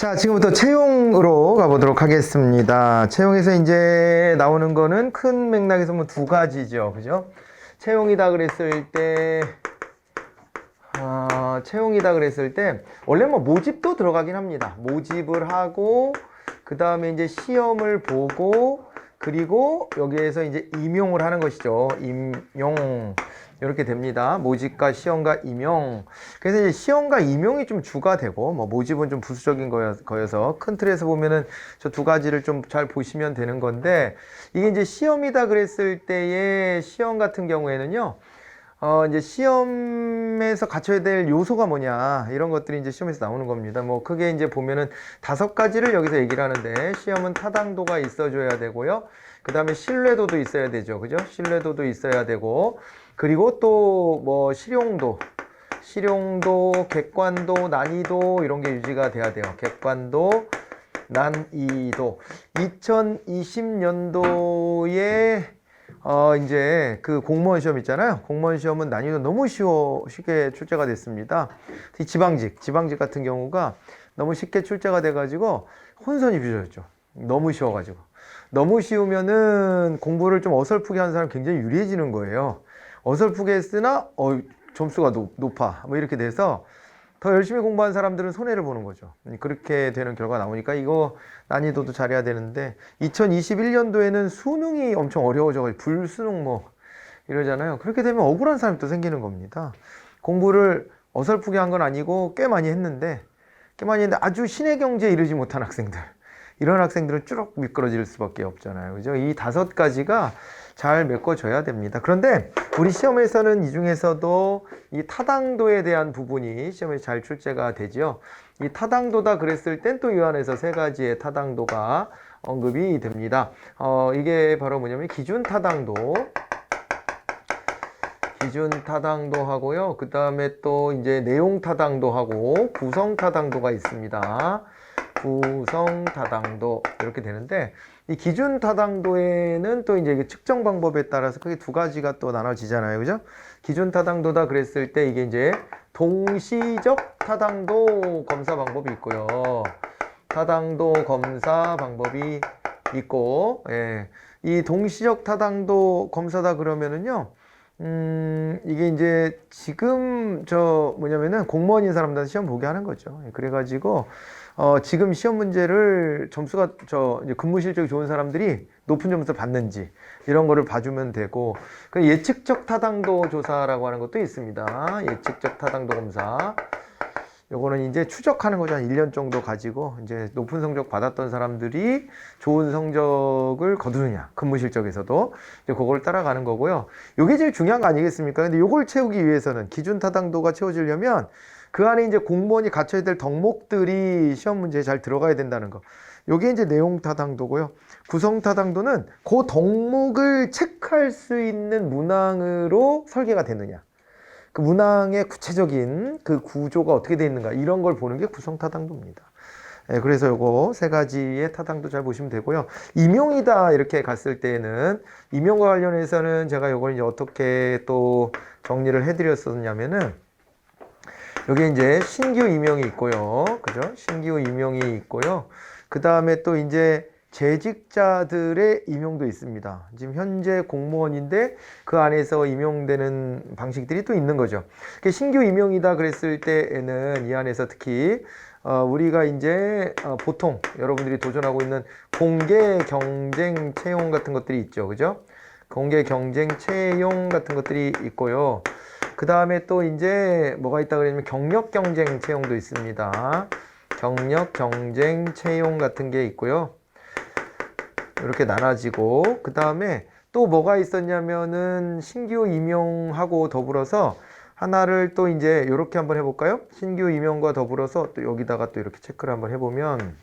자, 지금부터 채용으로 가보도록 하겠습니다. 채용에서 이제 나오는 거는 큰 맥락에서 뭐 두 가지죠. 그죠? 채용이다 그랬을 때, 원래 뭐 모집도 들어가긴 합니다. 모집을 하고, 그 다음에 이제 시험을 보고, 그리고 여기에서 이제 임용을 하는 것이죠. 임용. 이렇게 됩니다. 모집과 시험과 임용. 그래서 이제 시험과 임용이 좀 주가 되고, 뭐 모집은 좀 부수적인 거여서 큰 틀에서 보면은 저 두 가지를 좀 잘 보시면 되는 건데, 이게 이제 시험이다 그랬을 때의 시험 같은 경우에는요, 이제 시험에서 갖춰야 될 요소가 뭐냐, 이런 것들이 이제 시험에서 나오는 겁니다. 뭐 크게 이제 보면은 5가지를 여기서 얘기를 하는데, 시험은 타당도가 있어줘야 되고요. 그 다음에 신뢰도도 있어야 되죠. 그죠? 신뢰도도 있어야 되고, 그리고 또 뭐 실용도, 객관도, 난이도 이런 게 유지가 돼야 돼요. 객관도, 난이도. 2020년도에 이제 그 공무원 시험 있잖아요. 공무원 시험은 난이도 너무 쉽게 출제가 됐습니다. 지방직 같은 경우가 너무 쉽게 출제가 돼가지고 혼선이 빚어졌죠. 너무 쉬워가지고. 너무 쉬우면은 공부를 좀 어설프게 하는 사람 굉장히 유리해지는 거예요. 어설프게 했으나 점수가 높아 뭐 이렇게 돼서 더 열심히 공부한 사람들은 손해를 보는 거죠. 그렇게 되는 결과가 나오니까 이거 난이도도 잘해야 되는데, 2021년도에는 수능이 엄청 어려워져가지고 불수능 뭐 이러잖아요. 그렇게 되면 억울한 사람이 또 생기는 겁니다. 공부를 어설프게 한 건 아니고 꽤 많이 했는데 아주 신의 경지에 이르지 못한 학생들, 이런 학생들은 쭉 미끄러질 수밖에 없잖아요. 그죠? 이 5가지가 잘 메꿔줘야 됩니다. 그런데 우리 시험에서는 이 중에서도 이 타당도에 대한 부분이 시험에서 잘 출제가 되죠. 이 타당도다 그랬을 땐 또 이 안에서 3가지의 타당도가 언급이 됩니다. 이게 바로 뭐냐면 기준 타당도 하고요. 그 다음에 또 이제 내용 타당도 하고 구성 타당도가 있습니다. 구성 타당도 이렇게 되는데, 이 기준 타당도에는 또 이제 측정 방법에 따라서 크게 2가지가 또 나눠지잖아요. 그죠? 기준 타당도다 그랬을 때 이게 이제 동시적 타당도 검사 방법이 있고요. 타당도 검사 방법이 있고, 예. 이 동시적 타당도 검사다 그러면은요, 이게 이제 지금 뭐냐면은 공무원인 사람들한테 시험 보게 하는 거죠. 그래가지고, 지금 시험 문제를 점수가 이제 근무 실적이 좋은 사람들이 높은 점수를 받는지 이런 거를 봐주면 되고, 그 예측적 타당도 조사라고 하는 것도 있습니다. 예측적 타당도 검사. 요거는 이제 추적하는 거죠. 한 1년 정도 가지고 이제 높은 성적 받았던 사람들이 좋은 성적을 거두느냐, 근무 실적에서도 이제 그걸 따라가는 거고요. 요게 제일 중요한 거 아니겠습니까? 근데 요걸 채우기 위해서는, 기준 타당도가 채워지려면 그 안에 이제 공무원이 갖춰야 될 덕목들이 시험 문제에 잘 들어가야 된다는 거. 요게 이제 내용 타당도고요. 구성 타당도는 그 덕목을 체크할 수 있는 문항으로 설계가 되느냐, 그 문항의 구체적인 그 구조가 어떻게 되어 있는가, 이런 걸 보는 게 구성 타당도입니다. 예, 그래서 요거 3가지의 타당도 잘 보시면 되고요. 임용이다 이렇게 갔을 때는, 임용과 관련해서는 제가 요걸 이제 어떻게 또 정리를 해드렸었냐면은, 여기 이제 신규 임용이 있고요. 그죠? 신규 임용이 있고요. 그 다음에 또 이제 재직자들의 임용도 있습니다. 지금 현재 공무원인데 그 안에서 임용되는 방식들이 또 있는 거죠. 신규 임용이다 그랬을 때에는 이 안에서 특히 우리가 이제 보통 여러분들이 도전하고 있는 공개 경쟁 채용 같은 것들이 있죠. 그죠? 공개 경쟁 채용 같은 것들이 있고요. 그 다음에 또 이제 뭐가 있다 그러냐면 경력 경쟁 채용도 있습니다. 경력 경쟁 채용 같은 게 있고요. 이렇게 나눠지고, 그 다음에 또 뭐가 있었냐면은 신규 임용하고 더불어서 하나를 또 이제 이렇게 한번 해볼까요? 신규 임용과 더불어서 또 여기다가 또 이렇게 체크를 한번 해보면,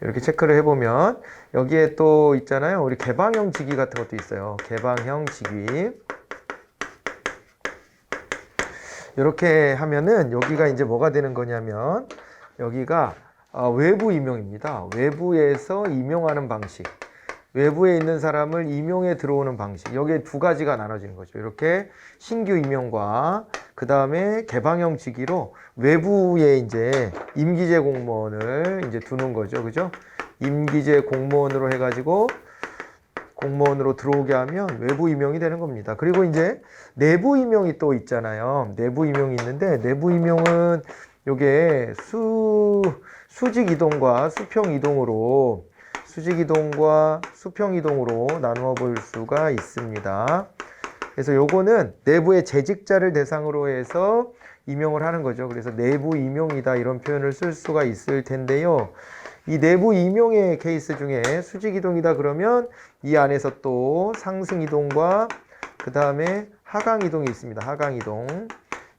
이렇게 체크를 해보면 여기에 또 있잖아요. 우리 개방형 직위 같은 것도 있어요. 개방형 직위. 이렇게 하면은 여기가 이제 뭐가 되는 거냐면, 여기가 외부 임용입니다. 외부에서 임용하는 방식. 외부에 있는 사람을 임용에 들어오는 방식. 여기에 두 가지가 나눠지는 거죠. 이렇게 신규 임용과 그 다음에 개방형 직위로 외부에 이제 임기제 공무원을 이제 두는 거죠. 그죠? 임기제 공무원으로 해가지고 공무원으로 들어오게 하면 외부 임용이 되는 겁니다. 그리고 이제 내부 임용이 또 있잖아요. 내부 임용이 있는데 내부 임용은 요게 수직 이동과 수평 이동으로 나누어 볼 수가 있습니다. 그래서 요거는 내부의 재직자를 대상으로 해서 임용을 하는 거죠. 그래서 내부 임용이다 이런 표현을 쓸 수가 있을 텐데요. 이 내부 임용의 케이스 중에 수직 이동이다 그러면 이 안에서 또 상승 이동과 그 다음에 하강 이동이 있습니다. 하강 이동.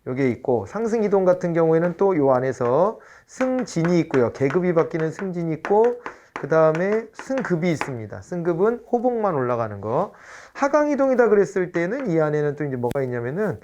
요게 있고 상승 이동 같은 경우에는 또 요 안에서 승진이 있고요. 계급이 바뀌는 승진이 있고 그 다음에 승급이 있습니다. 승급은 호봉만 올라가는 거. 하강 이동이다 그랬을 때는 이 안에는 또 이제 뭐가 있냐면은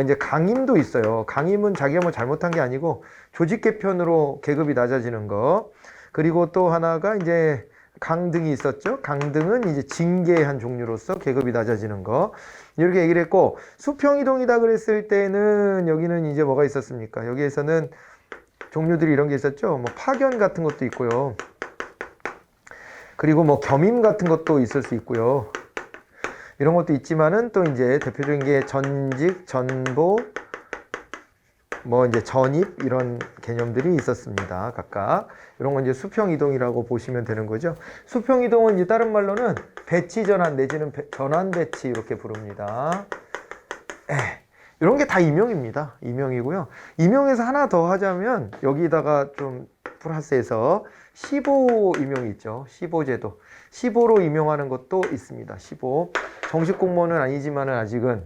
이제 강임도 있어요. 강임은 자기가 뭐 잘못한 게 아니고 조직 개편으로 계급이 낮아지는 거. 그리고 또 하나가 이제 강등이 있었죠. 강등은 이제 징계의 한 종류로서 계급이 낮아지는 거. 이렇게 얘기를 했고, 수평이동이다 그랬을 때는 여기는 이제 뭐가 있었습니까? 여기에서는 종류들이 이런 게 있었죠. 뭐 파견 같은 것도 있고요. 그리고 뭐 겸임 같은 것도 있을 수 있고요. 이런 것도 있지만은 또 이제 대표적인 게 전직, 전보, 뭐 이제 전입 이런 개념들이 있었습니다. 각각 이런 건 이제 수평 이동이라고 보시면 되는 거죠. 수평 이동은 이제 다른 말로는 배치 전환 내지는 전환 배치 이렇게 부릅니다. 이런 게 다 임용입니다. 임용이고요. 임용에서 하나 더 하자면 여기다가 좀 플러스해서 15 임용이 있죠. 15 제도. 15로 임용하는 것도 있습니다. 15. 정식 공무원은 아니지만은 아직은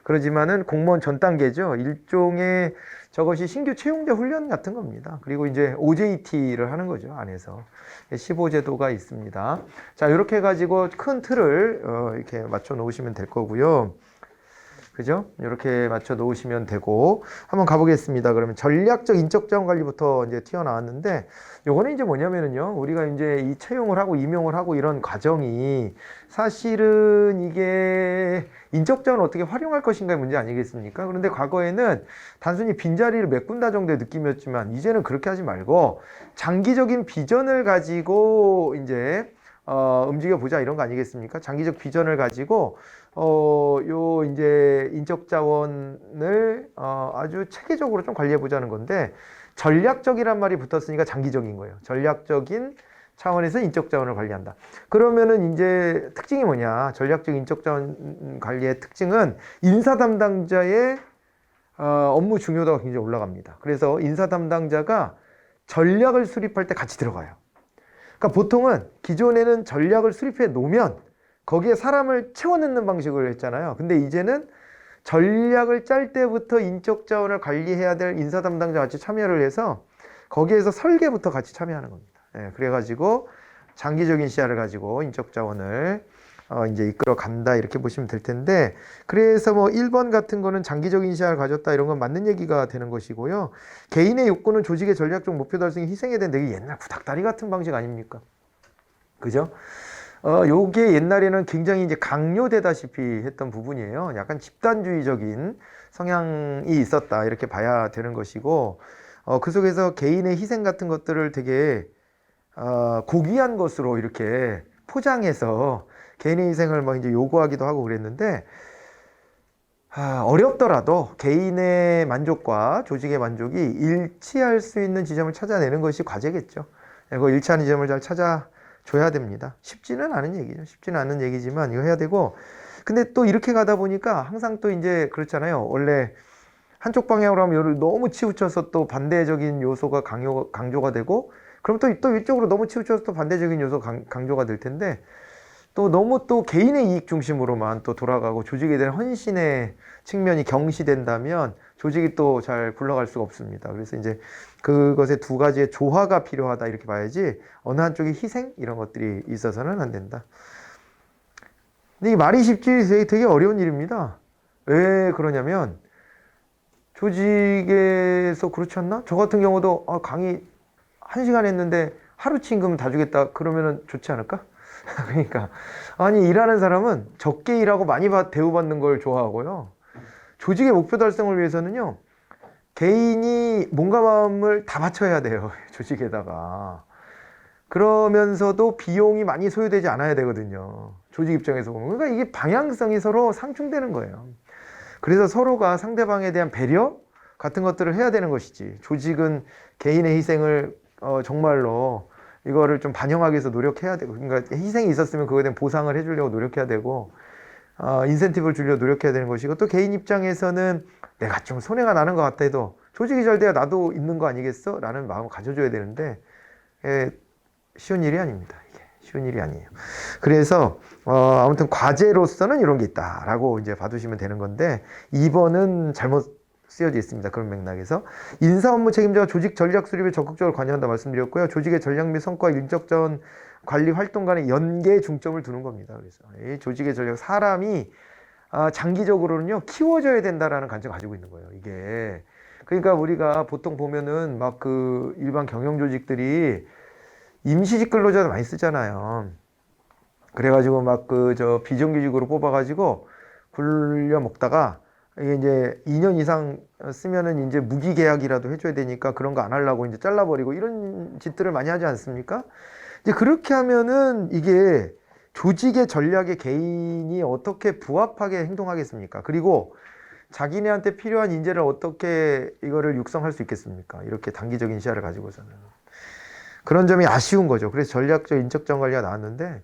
그러지만은 공무원 전 단계죠. 일종의 저것이 신규 채용자 훈련 같은 겁니다. 그리고 이제 OJT를 하는 거죠. 안에서 15 제도가 있습니다. 자, 이렇게 해가지고 큰 틀을 이렇게 맞춰 놓으시면 될 거고요. 그죠? 이렇게 맞춰 놓으시면 되고 한번 가보겠습니다. 그러면 전략적 인적 자원 관리부터 이제 튀어나왔는데 요거는 이제 뭐냐면은요. 우리가 이제 이 채용을 하고 임용을 하고 이런 과정이 사실은 이게 인적 자원을 어떻게 활용할 것인가의 문제 아니겠습니까? 그런데 과거에는 단순히 빈자리를 메꾼다 정도의 느낌이었지만 이제는 그렇게 하지 말고 장기적인 비전을 가지고 이제 움직여 보자 이런 거 아니겠습니까? 장기적 비전을 가지고 요 이제 인적 자원을 아주 체계적으로 좀 관리해 보자는 건데 전략적이란 말이 붙었으니까 장기적인 거예요. 전략적인 차원에서 인적 자원을 관리한다. 그러면은 이제 특징이 뭐냐? 전략적 인적 자원 관리의 특징은 인사 담당자의 업무 중요도가 굉장히 올라갑니다. 그래서 인사 담당자가 전략을 수립할 때 같이 들어가요. 그러니까 보통은 기존에는 전략을 수립해 놓으면 거기에 사람을 채워 넣는 방식을 했잖아요. 근데 이제는 전략을 짤 때부터 인적 자원을 관리해야 될 인사 담당자 같이 참여를 해서 거기에서 설계부터 같이 참여하는 겁니다. 그래가지고 장기적인 시야를 가지고 인적 자원을 이제 이끌어 간다 이렇게 보시면 될 텐데 그래서 뭐 1번 같은 거는 장기적인 시야를 가졌다 이런 건 맞는 얘기가 되는 것이고요. 개인의 욕구는 조직의 전략적 목표 달성에 희생해야 되는데 이게 옛날 구닥다리 같은 방식 아닙니까? 그죠? 요게 옛날에는 굉장히 이제 강요되다시피 했던 부분이에요. 약간 집단주의적인 성향이 있었다 이렇게 봐야 되는 것이고 그 속에서 개인의 희생 같은 것들을 되게 고귀한 것으로 이렇게 포장해서 개인의 희생을 막 이제 요구하기도 하고 그랬는데 어렵더라도 개인의 만족과 조직의 만족이 일치할 수 있는 지점을 찾아내는 것이 과제겠죠. 그 일치하는 지점을 잘 찾아줘야 됩니다. 쉽지는 않은 얘기죠. 쉽지는 않은 얘기지만 이거 해야 되고 근데 또 이렇게 가다 보니까 항상 또 이제 그렇잖아요. 원래 한쪽 방향으로 하면 너무 치우쳐서 또 반대적인 요소가 강조가 되고 그럼 또 이쪽으로 너무 치우쳐서 또 반대적인 요소 강조가 될 텐데 또 너무 또 개인의 이익 중심으로만 또 돌아가고 조직에 대한 헌신의 측면이 경시된다면 조직이 또 잘 굴러갈 수가 없습니다. 그래서 이제 그것의 두 가지의 조화가 필요하다 이렇게 봐야지 어느 한쪽의 희생 이런 것들이 있어서는 안 된다. 근데 이 말이 쉽지 되게 어려운 일입니다. 왜 그러냐면 조직에서 그렇지 않나? 저 같은 경우도 강의 1시간 했는데 하루 친금 다 주겠다 그러면은 좋지 않을까? 그러니까 아니 일하는 사람은 적게 일하고 많이 대우받는 걸 좋아하고요. 조직의 목표 달성을 위해서는요. 개인이 몸과 마음을 다 바쳐야 돼요. 조직에다가. 그러면서도 비용이 많이 소요되지 않아야 되거든요. 조직 입장에서 보면. 그러니까 이게 방향성이 서로 상충되는 거예요. 그래서 서로가 상대방에 대한 배려 같은 것들을 해야 되는 것이지. 조직은 개인의 희생을 정말로 이거를 좀 반영하기 위해서 노력해야 되고, 그러니까 희생이 있었으면 그거에 대한 보상을 해주려고 노력해야 되고, 인센티브를 주려고 노력해야 되는 것이고, 또 개인 입장에서는 내가 좀 손해가 나는 것 같아 해도 조직이 잘 돼야 나도 있는 거 아니겠어? 라는 마음을 가져줘야 되는데, 쉬운 일이 아닙니다. 이게 쉬운 일이 아니에요. 그래서 아무튼 과제로서는 이런 게 있다라고 이제 봐두시면 되는 건데 2번은 잘못 쓰여져 있습니다. 그런 맥락에서 인사 업무 책임자가 조직 전략 수립에 적극적으로 관여한다 말씀드렸고요. 조직의 전략 및 성과 인적 자원 관리 활동 간의 연계에 중점을 두는 겁니다. 그래서 이 조직의 전략 사람이 장기적으로는요 키워져야 된다라는 관점을 가지고 있는 거예요. 이게 그러니까 우리가 보통 보면은 막 그 일반 경영 조직들이 임시직 근로자도 많이 쓰잖아요. 그래가지고 막 비정규직으로 뽑아가지고 굴려 먹다가 이게 이제 2년 이상 쓰면은 이제 무기계약이라도 해줘야 되니까 그런 거 안 하려고 이제 잘라버리고 이런 짓들을 많이 하지 않습니까? 이제 그렇게 하면은 이게 조직의 전략에 개인이 어떻게 부합하게 행동하겠습니까? 그리고 자기네한테 필요한 인재를 어떻게 이거를 육성할 수 있겠습니까? 이렇게 단기적인 시야를 가지고서는. 그런 점이 아쉬운 거죠. 그래서 전략적 인적자원 관리가 나왔는데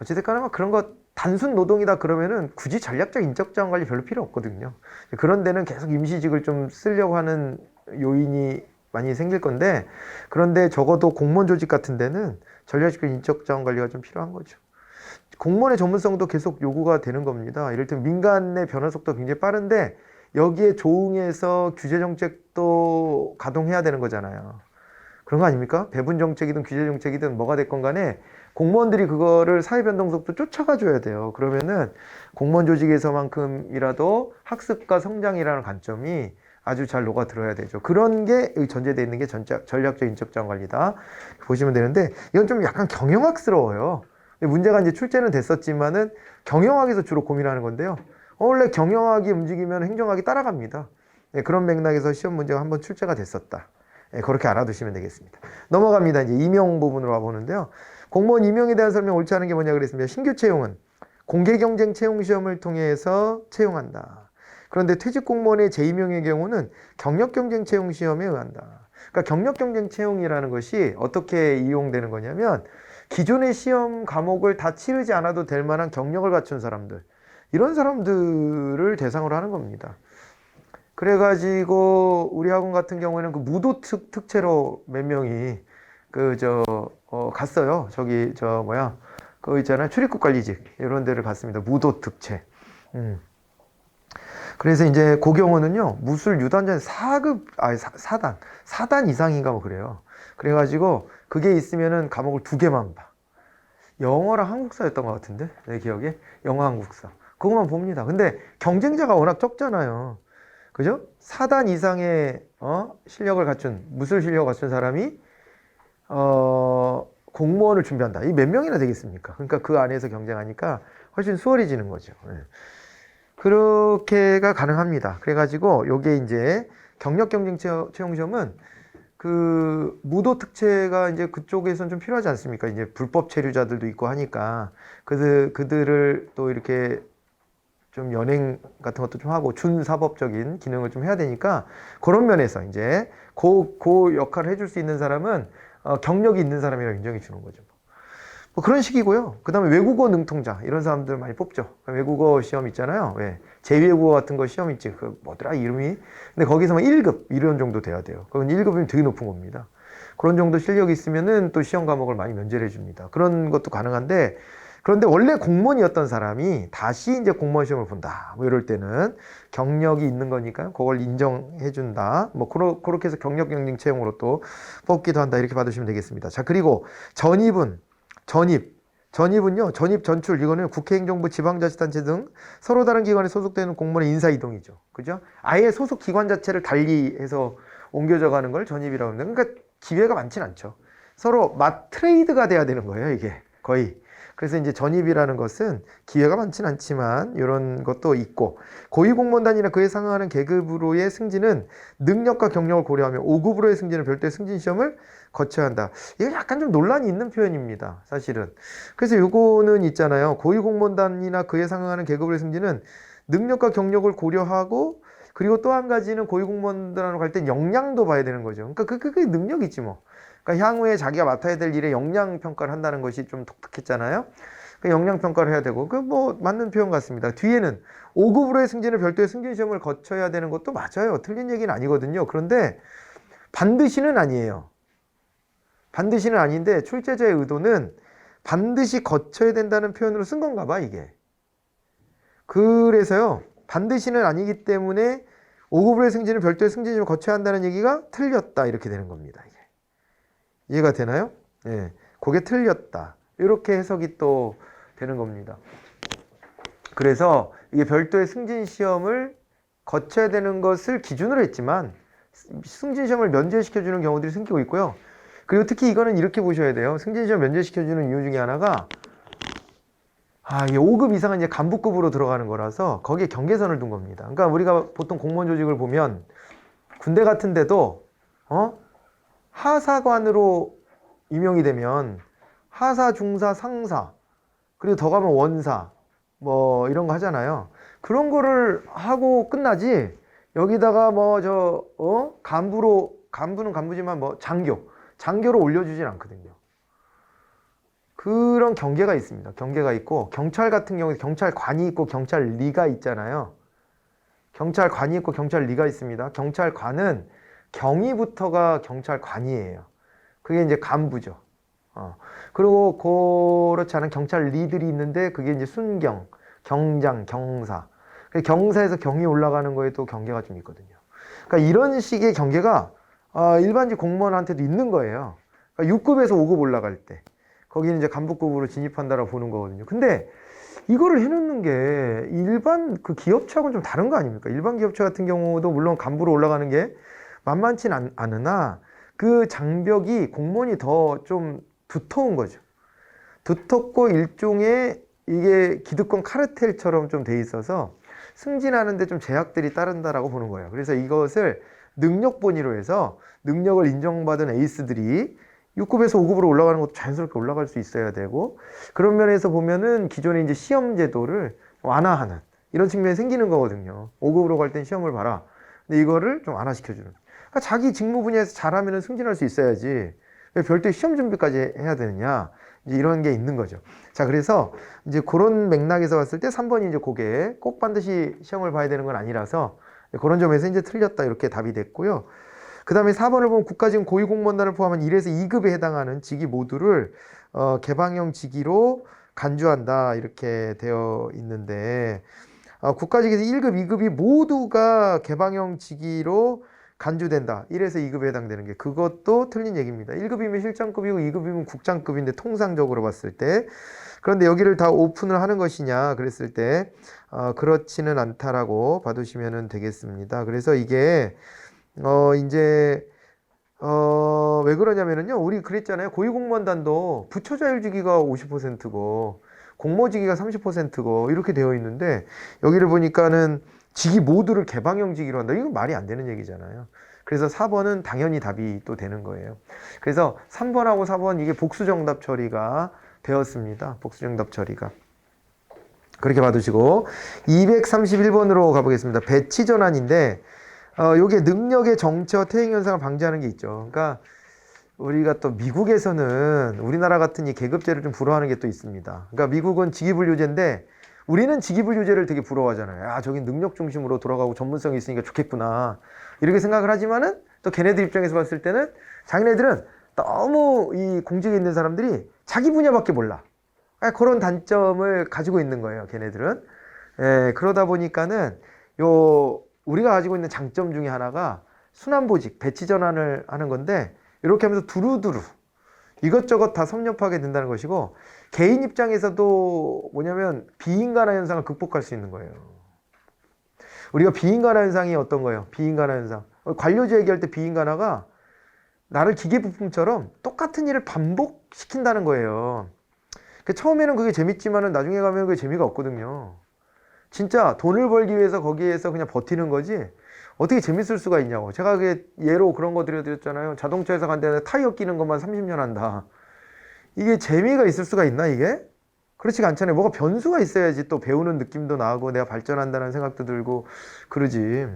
어찌됐든 간에 막 그런 거 단순 노동이다 그러면은 굳이 전략적 인적자원 관리 별로 필요 없거든요. 그런 데는 계속 임시직을 좀 쓰려고 하는 요인이 많이 생길 건데 그런데 적어도 공무원 조직 같은 데는 전략적 인적자원 관리가 좀 필요한 거죠. 공무원의 전문성도 계속 요구가 되는 겁니다. 이를테면 민간의 변화 속도가 굉장히 빠른데 여기에 조응해서 규제 정책도 가동해야 되는 거잖아요. 그런 거 아닙니까? 배분 정책이든 규제 정책이든 뭐가 됐건 간에 공무원들이 그거를 사회 변동 속도 쫓아가 줘야 돼요. 그러면은 공무원 조직에서만큼이라도 학습과 성장이라는 관점이 아주 잘 녹아들어야 되죠. 그런 게 전제되어 있는 게 전략적 인적자원 관리다. 보시면 되는데 이건 좀 약간 경영학스러워요. 문제가 이제 출제는 됐었지만은 경영학에서 주로 고민하는 건데요. 원래 경영학이 움직이면 행정학이 따라갑니다. 그런 맥락에서 시험 문제가 한번 출제가 됐었다. 그렇게 알아두시면 되겠습니다. 넘어갑니다. 이제 임용 부분으로 와보는데요. 공무원 임용에 대한 설명 옳지 않은 게 뭐냐 그랬습니다. 신규 채용은 공개 경쟁 채용 시험을 통해서 채용한다. 그런데 퇴직 공무원의 재임용의 경우는 경력 경쟁 채용 시험에 의한다. 그러니까 경력 경쟁 채용이라는 것이 어떻게 이용되는 거냐면 기존의 시험 과목을 다 치르지 않아도 될 만한 경력을 갖춘 사람들, 이런 사람들을 대상으로 하는 겁니다. 그래가지고 우리 학원 같은 경우에는 그 무도 특채로 몇 명이 갔어요. 그거 있잖아요. 출입국 관리직 이런 데를 갔습니다. 무도 특채. 그래서 이제 그 경우는요 무술 유단자 4단 이상인가 뭐 그래요. 그래가지고 그게 있으면은 과목을 2개만 봐. 영어랑 한국사였던 것 같은데 내 기억에 영어 한국사 그것만 봅니다. 근데 경쟁자가 워낙 적잖아요. 그죠? 4단 이상의 실력을 갖춘 무술 실력을 갖춘 사람이 공무원을 준비한다. 이 몇 명이나 되겠습니까? 그러니까 그 안에서 경쟁하니까 훨씬 수월해지는 거죠. 그렇게가 가능합니다. 그래가지고 요게 이제 경력 경쟁 채용 시험은 그 무도 특채가 이제 그쪽에서는 좀 필요하지 않습니까? 이제 불법 체류자들도 있고 하니까 그들을 또 이렇게 좀 연행 같은 것도 좀 하고 준사법적인 기능을 좀 해야 되니까 그런 면에서 이제 그 역할을 해줄 수 있는 사람은 경력이 있는 사람이라고 인정해 주는 거죠. 뭐 그런 식이고요. 그 다음에 외국어 능통자 이런 사람들 많이 뽑죠. 외국어 시험 있잖아요. 왜 제2외국어 같은 거 시험 있지. 그 뭐더라 이름이. 근데 거기서만 1급 이런 정도 돼야 돼요. 그건 1급이면 되게 높은 겁니다. 그런 정도 실력이 있으면은 또 시험 과목을 많이 면제를 해줍니다. 그런 것도 가능한데 그런데 원래 공무원이었던 사람이 다시 이제 공무원 시험을 본다. 뭐 이럴 때는 경력이 있는 거니까 그걸 인정해 준다. 뭐 그렇게 해서 경력 경쟁 채용으로 또 뽑기도 한다. 이렇게 받으시면 되겠습니다. 자, 그리고 전입은요. 전입 전출 이거는 국회 행정부 지방자치단체 등 서로 다른 기관에 소속되는 공무원의 인사 이동이죠. 그죠? 아예 소속 기관 자체를 달리해서 옮겨져 가는 걸 전입이라고 합니다. 그러니까 기회가 많진 않죠. 서로 트레이드가 돼야 되는 거예요, 이게. 거의. 그래서 이제 전입이라는 것은 기회가 많지는 않지만 이런 것도 있고, 고위공무원단이나 그에 상응하는 계급으로의 승진은 능력과 경력을 고려하며 5급으로의 승진은 별도의 승진 시험을 거쳐야 한다. 이거 약간 좀 논란이 있는 표현입니다, 사실은. 그래서 요거는 있잖아요. 고위공무원단이나 그에 상응하는 계급으로의 승진은 능력과 경력을 고려하고, 그리고 또 한 가지는 고위공무원단으로 갈 땐 역량도 봐야 되는 거죠. 그러니까 그게 능력이지 뭐. 그러니까 향후에 자기가 맡아야 될 일에 역량 평가를 한다는 것이 좀 독특했잖아요. 그 역량 평가를 해야 되고, 그 뭐 맞는 표현 같습니다. 뒤에는 5급으로의 승진을 별도의 승진 시험을 거쳐야 되는 것도 맞아요. 틀린 얘기는 아니거든요. 그런데 반드시는 아니에요. 반드시는 아닌데 출제자의 의도는 반드시 거쳐야 된다는 표현으로 쓴 건가 봐, 이게. 그래서요, 반드시는 아니기 때문에 5급으로의 승진을 별도의 승진 시험을 거쳐야 한다는 얘기가 틀렸다, 이렇게 되는 겁니다. 이게. 이해가 되나요? 예, 그게 틀렸다. 이렇게 해석이 또 되는 겁니다. 그래서 이게 별도의 승진 시험을 거쳐야 되는 것을 기준으로 했지만 승진 시험을 면제시켜주는 경우들이 생기고 있고요. 그리고 특히 이거는 이렇게 보셔야 돼요. 승진 시험 면제시켜주는 이유 중에 하나가 이게 5급 이상은 이제 간부급으로 들어가는 거라서 거기에 경계선을 둔 겁니다. 그러니까 우리가 보통 공무원 조직을 보면 군대 같은 데도 하사관으로 임용이 되면 하사, 중사, 상사, 그리고 더 가면 원사, 뭐 이런 거 하잖아요. 그런 거를 하고 끝나지. 여기다가 간부는 간부지만 뭐 장교로 올려주진 않거든요. 그런 경계가 있습니다. 경계가 있고, 경찰 같은 경우에 경찰관이 있고 경찰리가 있잖아요. 경찰관이 있고 경찰리가 있습니다. 경찰관은 경위부터가 경찰관이에요. 그게 이제 간부죠. 그리고 그렇지 않은 경찰리들이 있는데 그게 이제 순경, 경장, 경사. 경사에서 경위 올라가는 거에 또 경계가 좀 있거든요. 그러니까 이런 식의 경계가 일반직 공무원한테도 있는 거예요. 그러니까 6급에서 5급 올라갈 때 거기는 이제 간부급으로 진입한다라고 보는 거거든요. 근데 이거를 해놓는 게 일반 그 기업체하고는 좀 다른 거 아닙니까? 일반 기업체 같은 경우도 물론 간부로 올라가는 게 만만치는 않으나 그 장벽이 공무원이 더 좀 두터운 거죠. 두텁고 일종의 이게 기득권 카르텔처럼 좀 돼 있어서 승진하는데 좀 제약들이 따른다라고 보는 거예요. 그래서 이것을 능력 본위로 해서 능력을 인정받은 에이스들이 6급에서 5급으로 올라가는 것도 자연스럽게 올라갈 수 있어야 되고, 그런 면에서 보면은 기존의 이제 시험 제도를 완화하는 이런 측면이 생기는 거거든요. 5급으로 갈 땐 시험을 봐라. 근데 이거를 좀 완화시켜주는. 그러니까 자기 직무 분야에서 잘하면 승진할 수 있어야지. 왜 별도의 시험 준비까지 해야 되느냐. 이제 이런 게 있는 거죠. 자, 그래서 이제 그런 맥락에서 봤을 때 3번이 이제 그게 꼭 반드시 시험을 봐야 되는 건 아니라서 그런 점에서 이제 틀렸다, 이렇게 답이 됐고요. 그 다음에 4번을 보면 국가직원 고위공무원단을 포함한 1에서 2급에 해당하는 직위 모두를 개방형 직위로 간주한다, 이렇게 되어 있는데, 국가직에서 1급, 2급이 모두가 개방형 직위로 간주된다. 1에서 2급에 해당되는 게, 그것도 틀린 얘기입니다. 1급이면 실장급이고 2급이면 국장급인데, 통상적으로 봤을 때. 그런데 여기를 다 오픈을 하는 것이냐 그랬을 때 그렇지는 않다라고 봐두시면 되겠습니다. 그래서 이게 왜 그러냐면은요, 우리 그랬잖아요. 고위공무원단도 부처자율직위가 50%고 공모직위가 30%고 이렇게 되어 있는데, 여기를 보니까는 직위 모두를 개방형 직위로 한다. 이건 말이 안 되는 얘기잖아요. 그래서 4번은 당연히 답이 또 되는 거예요. 그래서 3번하고 4번 이게 복수정답 처리가 되었습니다. 복수정답 처리가. 그렇게 봐두시고 231번으로 가보겠습니다. 배치 전환인데, 요게 능력의 정체와 퇴행 현상을 방지하는 게 있죠. 그러니까 우리가 또 미국에서는 우리나라 같은 이 계급제를 좀 부러워하는 게 또 있습니다. 그러니까 미국은 직위분류제인데 우리는 직위분류제를 되게 부러워하잖아요. 저긴 능력 중심으로 돌아가고 전문성이 있으니까 좋겠구나, 이렇게 생각을 하지만은 또 걔네들 입장에서 봤을 때는 자기네들은 너무 이 공직에 있는 사람들이 자기 분야밖에 몰라. 그런 단점을 가지고 있는 거예요, 걔네들은. 그러다 보니까는 우리가 가지고 있는 장점 중에 하나가 순환보직, 배치 전환을 하는 건데, 이렇게 하면서 두루두루 이것저것 다 섭렵하게 된다는 것이고, 개인 입장에서도 뭐냐면 비인간화 현상을 극복할 수 있는 거예요. 우리가 비인간화 현상이 어떤 거예요? 비인간화 현상. 관료제 얘기할 때 비인간화가 나를 기계 부품처럼 똑같은 일을 반복시킨다는 거예요. 처음에는 그게 재밌지만은 나중에 가면 그게 재미가 없거든요. 진짜 돈을 벌기 위해서 거기에서 그냥 버티는 거지 어떻게 재밌을 수가 있냐고. 제가 그게 예로 그런 거 드렸잖아요. 자동차 회사 간데 타이어 끼는 것만 30년 한다. 이게 재미가 있을 수가 있나 이게? 그렇지가 않잖아요. 뭐가 변수가 있어야지 또 배우는 느낌도 나고 내가 발전한다는 생각도 들고 그러지.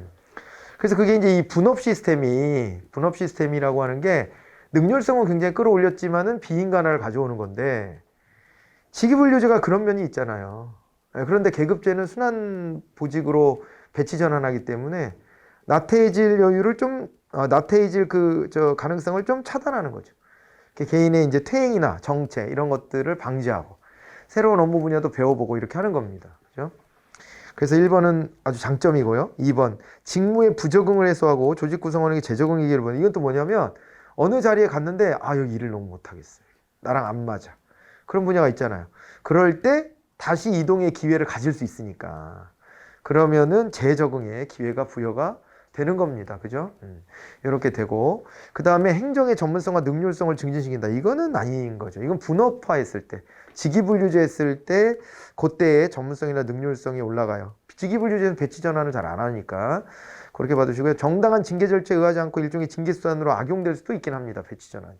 그래서 그게 이제 이 분업 시스템이라고 하는 게 능률성은 굉장히 끌어올렸지만은 비인간화를 가져오는 건데 직위분류제가 그런 면이 있잖아요. 그런데 계급제는 순환 보직으로 배치 전환하기 때문에 나태해질 여유를 좀 나태해질 가능성을 좀 차단하는 거죠. 개인의 이제 퇴행이나 정체 이런 것들을 방지하고 새로운 업무 분야도 배워보고 이렇게 하는 겁니다. 그죠? 그래서 1번은 아주 장점이고요. 2번 직무의 부적응을 해소하고 조직 구성원에게 재적응 얘기를 보는 이건 또 뭐냐면 어느 자리에 갔는데 여기 일을 너무 못하겠어요. 나랑 안 맞아. 그런 분야가 있잖아요. 그럴 때 다시 이동의 기회를 가질 수 있으니까 그러면은 재적응의 기회가 부여가 되는 겁니다. 그죠? 이렇게 되고 그 다음에 행정의 전문성과 능률성을 증진시킨다. 이거는 아닌 거죠. 이건 분업화했을 때 직위분류제 했을 때 그때의 전문성이나 능률성이 올라가요. 직위분류제는 배치 전환을 잘 안 하니까 그렇게 봐두시고요. 정당한 징계 절차에 의하지 않고 일종의 징계 수단으로 악용될 수도 있긴 합니다. 배치 전환이.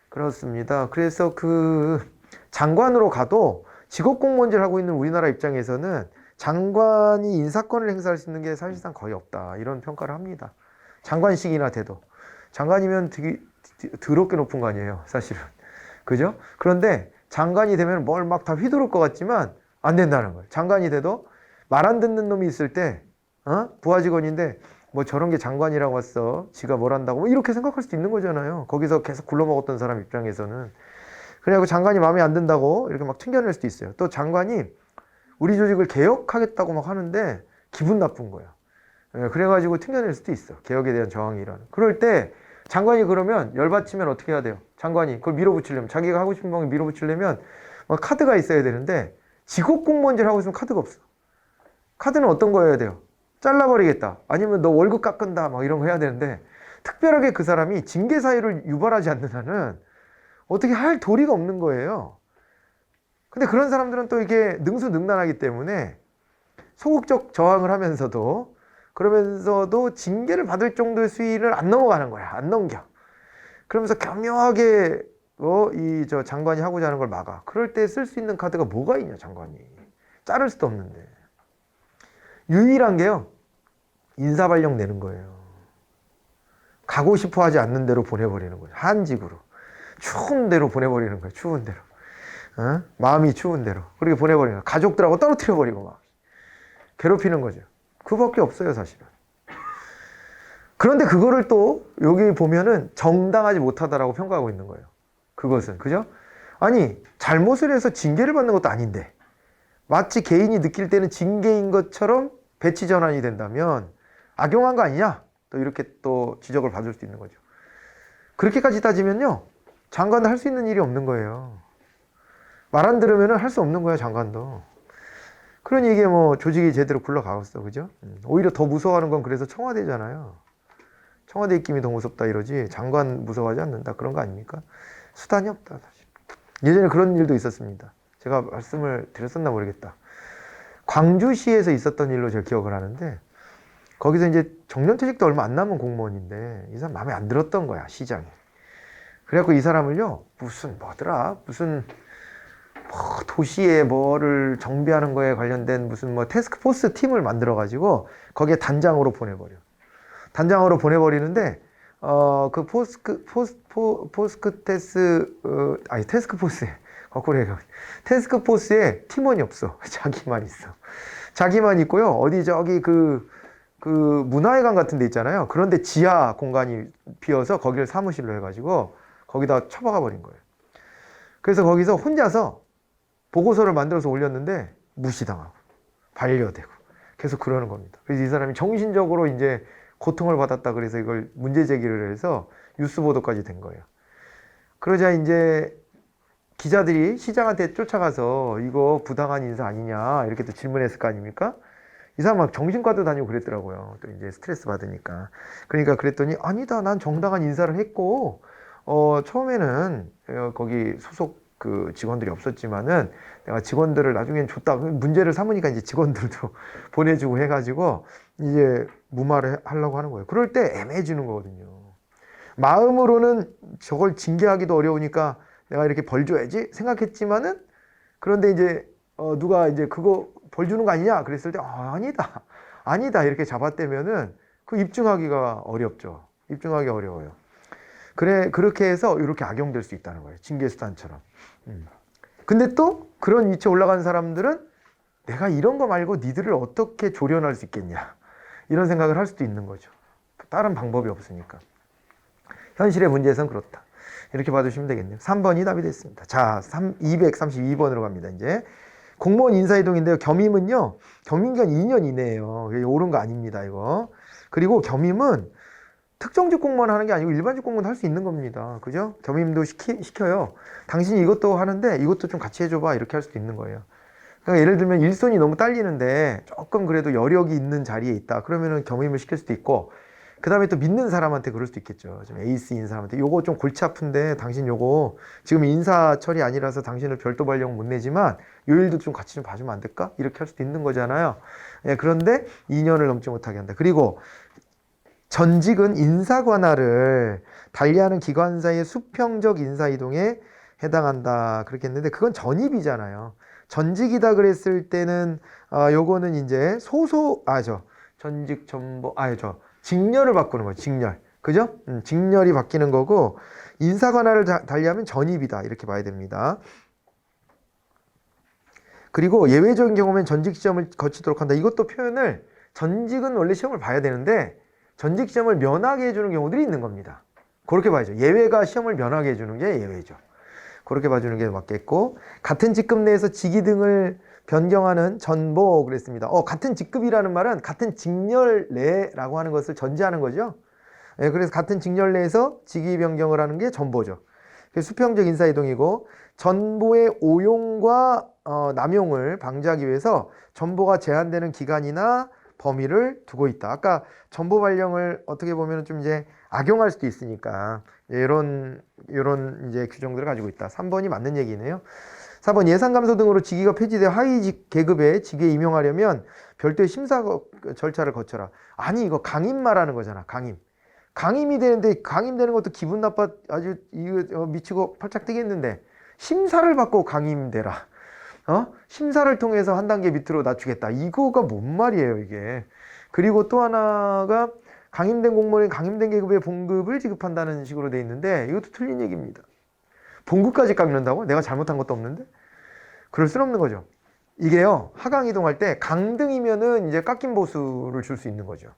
그렇습니다. 그래서 그 장관으로 가도 직업 공무원제를 하고 있는 우리나라 입장에서는 장관이 인사권을 행사할 수 있는 게 사실상 거의 없다. 이런 평가를 합니다. 장관식이나 돼도. 장관이면 되게 더럽게 높은 거 아니에요. 사실은. 그죠? 그런데 장관이 되면 뭘 막 다 휘두를 것 같지만 안 된다는 거예요. 장관이 돼도 말 안 듣는 놈이 있을 때 부하 직원인데 뭐 저런 게 장관이라고 왔어. 지가 뭘 한다고. 뭐 이렇게 생각할 수도 있는 거잖아요. 거기서 계속 굴러먹었던 사람 입장에서는. 그래갖고 장관이 마음에 안 든다고 이렇게 막 튕겨낼 수도 있어요. 또 장관이 우리 조직을 개혁하겠다고 막 하는데 기분 나쁜 거야. 그래가지고 튕겨낼 수도 있어. 개혁에 대한 저항이 일어나는. 그럴 때 장관이 그러면 열받치면 어떻게 해야 돼요? 장관이 그걸 밀어붙이려면 자기가 하고 싶은 방에 밀어붙이려면 막 카드가 있어야 되는데 직업공무원제를 하고 있으면 카드가 없어. 카드는 어떤 거 해야 돼요? 잘라버리겠다. 아니면 너 월급 깎은다. 막 이런 거 해야 되는데 특별하게 그 사람이 징계 사유를 유발하지 않는 한은 어떻게 할 도리가 없는 거예요. 근데 그런 사람들은 또 이게 능수능란하기 때문에 소극적 저항을 하면서도 그러면서도 징계를 받을 정도의 수위를 안 넘어가는 거야. 안 넘겨. 그러면서 교묘하게 저 장관이 하고자 하는 걸 막아. 그럴 때 쓸 수 있는 카드가 뭐가 있냐, 장관이. 자를 수도 없는데. 유일한 게요. 인사발령 내는 거예요. 가고 싶어 하지 않는 대로 보내버리는 거예요. 한직으로. 추운 대로 보내버리는 거예요. 추운 대로. 마음이 추운 대로. 그렇게 보내버리는 거예요. 가족들하고 떨어뜨려버리고 막. 괴롭히는 거죠. 그거밖에 없어요, 사실은. 그런데 그거를 또 여기 보면은 정당하지 못하다라고 평가하고 있는 거예요. 그것은. 그죠? 아니, 잘못을 해서 징계를 받는 것도 아닌데 마치 개인이 느낄 때는 징계인 것처럼 배치 전환이 된다면 악용한 거 아니냐? 또 이렇게 또 지적을 받을 수 있는 거죠. 그렇게까지 따지면요. 장관도 할 수 있는 일이 없는 거예요. 말 안 들으면 할 수 없는 거예요, 장관도. 그러니 이게 뭐 조직이 제대로 굴러가겠어. 그죠? 오히려 더 무서워하는 건 그래서 청와대잖아요. 청와대 입김이 더 무섭다 이러지 장관 무서워하지 않는다. 그런 거 아닙니까? 수단이 없다, 사실. 예전에 그런 일도 있었습니다. 제가 말씀을 드렸었나 모르겠다. 광주시에서 있었던 일로 제가 기억을 하는데 거기서 이제 정년퇴직도 얼마 안 남은 공무원인데 이 사람 마음에 안 들었던 거야, 시장이. 그래갖고 이 사람을요, 무슨 도시에 뭐를 정비하는 거에 관련된 무슨 뭐 태스크포스 팀을 만들어가지고 거기에 단장으로 보내버려. 단장으로 보내버리는데 그 태스크포스에 팀원이 없어. 자기만 있어. 자기만 있고요. 어디 저기 그 문화회관 같은 데 있잖아요. 그런데 지하 공간이 비어서 거기를 사무실로 해가지고 거기다 처박아 버린 거예요. 그래서 거기서 혼자서 보고서를 만들어서 올렸는데 무시당하고 반려되고 계속 그러는 겁니다. 그래서 이 사람이 정신적으로 이제 고통을 받았다 그래서 이걸 문제 제기를 해서 뉴스 보도까지 된 거예요. 그러자 이제 기자들이 시장한테 쫓아가서 이거 부당한 인사 아니냐 이렇게 또 질문했을 거 아닙니까? 이 사람 막 정신과도 다니고 그랬더라고요. 또 이제 스트레스 받으니까. 그러니까 그랬더니 아니다, 난 정당한 인사를 했고 처음에는 거기 소속 그 직원들이 없었지만은 내가 직원들을 나중엔 줬다. 문제를 삼으니까 이제 직원들도 보내주고 해가지고 이제 무마를 하려고 하는 거예요. 그럴 때 애매해지는 거거든요. 마음으로는 저걸 징계하기도 어려우니까 내가 이렇게 벌 줘야지 생각했지만은 그런데 이제 누가 이제 그거 벌 주는 거 아니냐 그랬을 때 아니다 아니다 이렇게 잡아떼면은 그 입증하기가 어렵죠. 입증하기 어려워요. 그래 그렇게 해서 이렇게 악용될 수 있다는 거예요. 징계수단처럼. 근데 또 그런 위치에 올라간 사람들은 내가 이런 거 말고 니들을 어떻게 조련할 수 있겠냐 이런 생각을 할 수도 있는 거죠. 다른 방법이 없으니까. 현실의 문제에선 그렇다. 이렇게 봐주시면 되겠네요. 3번이 답이 됐습니다. 자, 232번으로 갑니다. 이제 공무원 인사이동인데요. 겸임은요. 겸임기간 2년 이내예요. 옳은 거 아닙니다. 이거. 그리고 겸임은 특정직 공무원 하는 게 아니고 일반직 공무원 할 수 있는 겁니다. 그죠? 겸임도 시켜요. 당신이 이것도 하는데 이것도 좀 같이 해줘봐. 이렇게 할 수도 있는 거예요. 그러니까 예를 들면 일손이 너무 딸리는데 조금 그래도 여력이 있는 자리에 있다. 그러면은 겸임을 시킬 수도 있고 그 다음에 또 믿는 사람한테 그럴 수도 있겠죠. 좀 에이스인 사람한테 요거 좀 골치 아픈데 당신 요거 지금 인사철이 아니라서 당신을 별도 발령 못 내지만 요 일도 좀 같이 좀 봐주면 안 될까? 이렇게 할 수도 있는 거잖아요. 예, 그런데 2년을 넘지 못하게 한다. 그리고 전직은 인사 관할을 달리하는 기관사의 수평적 인사 이동에 해당한다. 그렇게 했는데 그건 전입이잖아요. 전직이다 그랬을 때는 요거는 이제 전직 전보 직렬을 바꾸는 거예요. 직렬. 그죠? 직렬이 바뀌는 거고 인사 관할을 달리하면 전입이다. 이렇게 봐야 됩니다. 그리고 예외적인 경우면 전직 시험을 거치도록 한다. 이것도 표현을 전직은 원래 시험을 봐야 되는데 전직 시험을 면하게 해주는 경우들이 있는 겁니다. 그렇게 봐야죠. 예외가 시험을 면하게 해주는 게 예외죠. 그렇게 봐주는 게 맞겠고 같은 직급 내에서 직위 등을 변경하는 전보 그랬습니다. 같은 직급이라는 말은 같은 직렬 내라고 하는 것을 전제하는 거죠. 예, 그래서 같은 직렬 내에서 직위 변경을 하는 게 전보죠. 수평적 인사이동이고 전보의 오용과 남용을 방지하기 위해서 전보가 제한되는 기간이나 범위를 두고 있다. 아까 전보 발령을 어떻게 보면 좀 이제 악용할 수도 있으니까 이런 이제 규정들을 가지고 있다. 3번이 맞는 얘기네요. 4번 예산 감소 등으로 직위가 폐지돼 하위 계급에 직위에 임용하려면 별도의 심사 절차를 거쳐라. 아니 이거 강임 말하는 거잖아. 강임이 되는데 강임되는 것도 기분 나빠 아주 이거 미치고 팔짝 뛰겠는데 심사를 받고 강임되라. 심사를 통해서 한 단계 밑으로 낮추겠다. 이거가 뭔 말이에요, 이게. 그리고 또 하나가 강임된 공무원이 강임된 계급의 봉급을 지급한다는 식으로 돼 있는데 이것도 틀린 얘기입니다. 봉급까지 깎는다고? 내가 잘못한 것도 없는데? 그럴 순 없는 거죠. 이게요, 하강 이동할 때 강등이면은 이제 깎인 보수를 줄 수 있는 거죠.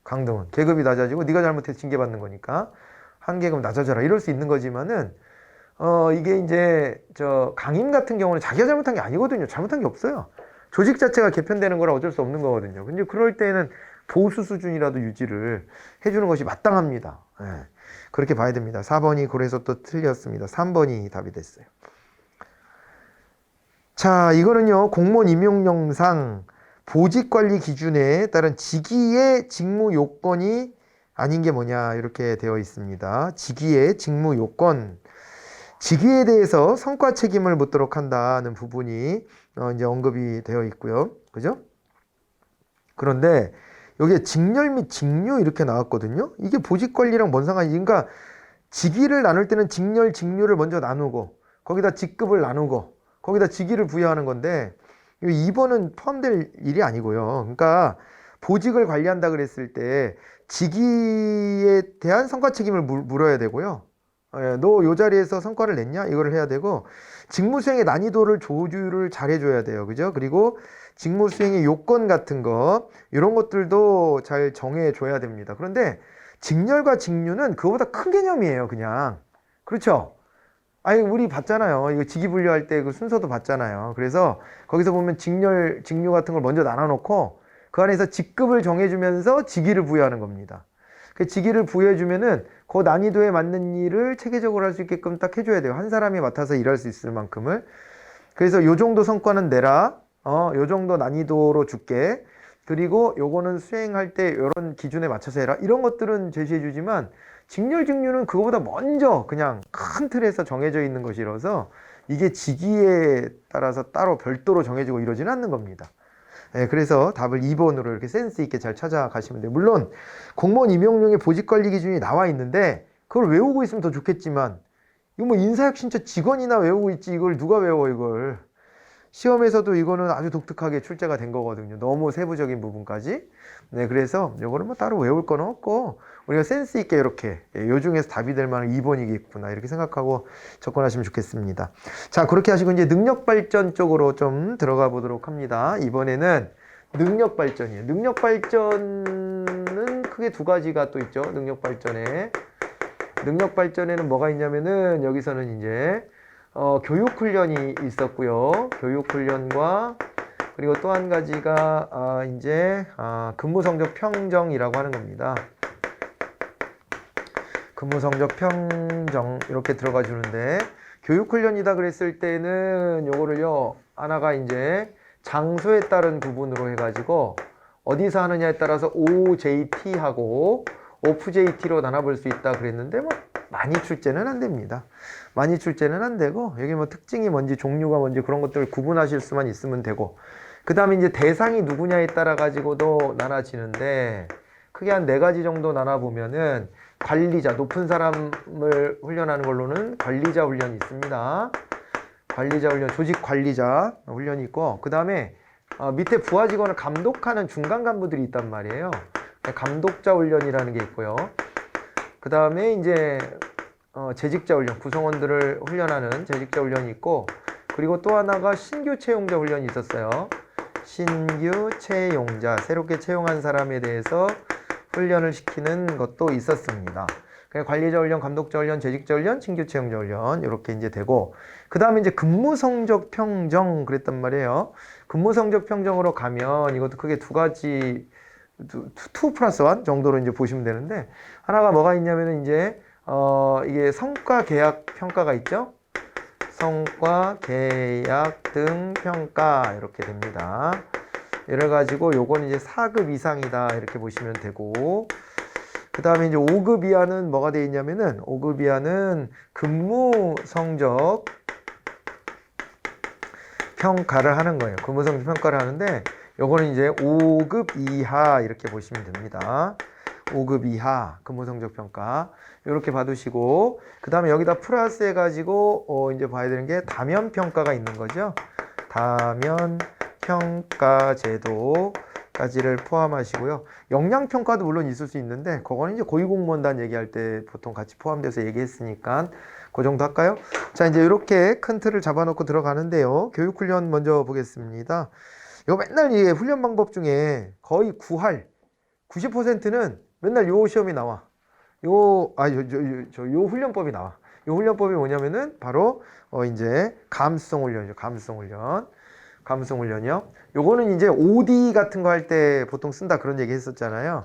강등은. 계급이 낮아지고 네가 잘못해서 징계받는 거니까 한 계급 낮아져라. 이럴 수 있는 거지만은 이게 이제 강임 같은 경우는 자기가 잘못한 게 아니거든요. 잘못한 게 없어요. 조직 자체가 개편되는 거라 어쩔 수 없는 거거든요. 근데 그럴 때는 보수 수준이라도 유지를 해주는 것이 마땅합니다. 예. 그렇게 봐야 됩니다. 4번이 그래서 또 틀렸습니다. 3번이 답이 됐어요. 자, 이거는요, 공무원 임용령상 보직관리 기준에 따른 직위의 직무 요건이 아닌 게 뭐냐, 이렇게 되어 있습니다. 직위의 직무 요건. 직위에 대해서 성과 책임을 묻도록 한다는 부분이 이제 언급이 되어 있고요. 그죠? 그런데 여기에 직렬 및 직류 이렇게 나왔거든요. 이게 보직관리랑 뭔 상관이? 그러니까 직위를 나눌 때는 직렬, 직류를 먼저 나누고 거기다 직급을 나누고 거기다 직위를 부여하는 건데 2번은 포함될 일이 아니고요. 그러니까 보직을 관리한다 그랬을 때 직위에 대한 성과 책임을 물어야 되고요. 너 요 자리에서 성과를 냈냐? 이거를 해야 되고 직무 수행의 난이도를 조율을 잘 해줘야 돼요. 그죠? 그리고 직무 수행의 요건 같은 거 이런 것들도 잘 정해줘야 됩니다. 그런데 직렬과 직류는 그거보다 큰 개념이에요. 그냥. 그렇죠? 아니 우리 봤잖아요. 이거 직위 분류할 때 그 순서도 봤잖아요. 그래서 거기서 보면 직렬, 직류 같은 걸 먼저 나눠놓고 그 안에서 직급을 정해주면서 직위를 부여하는 겁니다. 그 직위를 부여해주면은 그 난이도에 맞는 일을 체계적으로 할 수 있게끔 딱 해줘야 돼요. 한 사람이 맡아서 일할 수 있을 만큼을. 그래서 요 정도 성과는 내라. 요 정도 난이도로 줄게. 그리고 요거는 수행할 때 이런 기준에 맞춰서 해라. 이런 것들은 제시해 주지만 직렬, 직류는 그거보다 먼저 그냥 큰 틀에서 정해져 있는 것이라서 이게 직위에 따라서 따로 별도로 정해지고 이러지는 않는 겁니다. 예, 그래서 답을 2번으로 이렇게 센스 있게 잘 찾아가시면 돼요. 물론 공무원 임용용의 보직관리 기준이 나와 있는데 그걸 외우고 있으면 더 좋겠지만 이거 뭐 인사혁신처 직원이나 외우고 있지 이걸 누가 외워 이걸. 시험에서도 이거는 아주 독특하게 출제가 된 거거든요. 너무 세부적인 부분까지. 네, 그래서 이거는 뭐 따로 외울 건 없고 우리가 센스 있게 이렇게 요 중에서 답이 될 만한 2번이겠구나 이렇게 생각하고 접근하시면 좋겠습니다. 자, 그렇게 하시고 이제 능력 발전 쪽으로 좀 들어가 보도록 합니다. 이번에는 능력 발전이에요. 능력 발전은 크게 두 가지가 또 있죠. 능력 발전에는 뭐가 있냐면은 여기서는 이제 교육훈련이 있었고요. 교육훈련과 그리고 또 한 가지가 이제 근무성적 평정이라고 하는 겁니다. 근무성적 평정 이렇게 들어가 주는데 교육훈련이다 그랬을 때는 요거를요 하나가 이제 장소에 따른 구분으로 해가지고 어디서 하느냐에 따라서 OJT하고 OFJT로 나눠볼 수 있다 그랬는데 뭐 많이 출제는 안 됩니다. 많이 출제는 안 되고 여기 뭐 특징이 뭔지 종류가 뭔지 그런 것들을 구분하실 수만 있으면 되고 그 다음에 이제 대상이 누구냐에 따라 가지고도 나눠지는데 크게 한 4가지 정도 나눠보면은 관리자, 높은 사람을 훈련하는 걸로는 관리자 훈련이 있습니다. 관리자 훈련, 조직 관리자 훈련이 있고 그 다음에 밑에 부하 직원을 감독하는 중간 간부들이 있단 말이에요. 감독자 훈련이라는 게 있고요. 그 다음에 이제 재직자 훈련, 구성원들을 훈련하는 재직자 훈련이 있고 그리고 또 하나가 신규 채용자 훈련이 있었어요. 신규 채용자, 새롭게 채용한 사람에 대해서 훈련을 시키는 것도 있었습니다. 관리자 훈련, 감독자 훈련, 재직자 훈련, 신규 채용자 훈련 이렇게 이제 되고 그 다음에 이제 근무 성적 평정 그랬단 말이에요. 근무 성적 평정으로 가면 이것도 크게 두 가지 2+1 정도로 이제 보시면 되는데 하나가 뭐가 있냐면은 이제 이게 성과 계약 평가가 있죠. 성과 계약 등 평가 이렇게 됩니다. 이래 가지고 요건 이제 4급 이상이다 이렇게 보시면 되고 그 다음에 이제 5급 이하는 뭐가 되어 있냐면은 5급 이하는 근무 성적 평가를 하는 거예요. 근무 성적 평가를 하는데 요거는 이제 5급 이하 이렇게 보시면 됩니다. 5급 이하 근무 성적 평가 이렇게 받으시고 그 다음에 여기다 플러스 해가지고 이제 봐야 되는 게 다면 평가가 있는 거죠. 다면 평가 제도까지를 포함하시고요. 역량 평가도 물론 있을 수 있는데 그거는 이제 고위공무원단 얘기할 때 보통 같이 포함돼서 얘기했으니까 그 정도 할까요? 자, 이제 이렇게 큰 틀을 잡아놓고 들어가는데요. 교육훈련 먼저 보겠습니다. 이거 맨날 이 훈련 방법 중에 거의 90%는 맨날 요 시험이 나와. 요 훈련법이 나와. 요 훈련법이 뭐냐면은 바로 이제 감수성 훈련이죠. 감수성 훈련이요. 요거는 이제 OD 같은 거 할 때 보통 쓴다 그런 얘기 했었잖아요.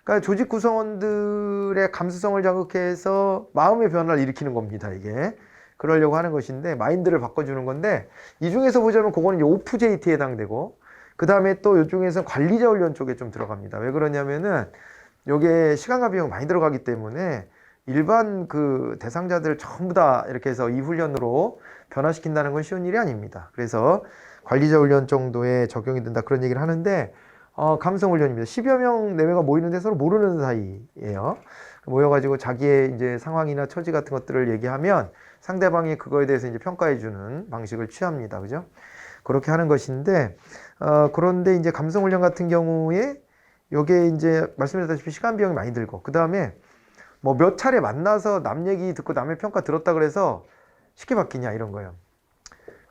그러니까 조직 구성원들의 감수성을 자극해서 마음의 변화를 일으키는 겁니다, 이게. 그러려고 하는 것인데 마인드를 바꿔주는 건데 이 중에서 보자면 그거는 이제 OFJT에 해당되고 그 다음에 또 이중에서 관리자 훈련 쪽에 좀 들어갑니다. 왜 그러냐면은 요게 시간과 비용 많이 들어가기 때문에 일반 그 대상자들 전부 다 이렇게 해서 이 훈련으로 변화시킨다는 건 쉬운 일이 아닙니다. 그래서 관리자 훈련 정도에 적용이 된다 그런 얘기를 하는데 감수성 훈련입니다. 10여 명 내외가 모이는데 서로 모르는 사이예요. 모여가지고 자기의 이제 상황이나 처지 같은 것들을 얘기하면 상대방이 그거에 대해서 이제 평가해주는 방식을 취합니다. 그죠? 그렇게 하는 것인데, 그런데 이제 감수성 훈련 같은 경우에 요게 이제 말씀드렸다시피 시간 비용이 많이 들고, 그 다음에 뭐 몇 차례 만나서 남 얘기 듣고 남의 평가 들었다 그래서 쉽게 바뀌냐 이런 거예요.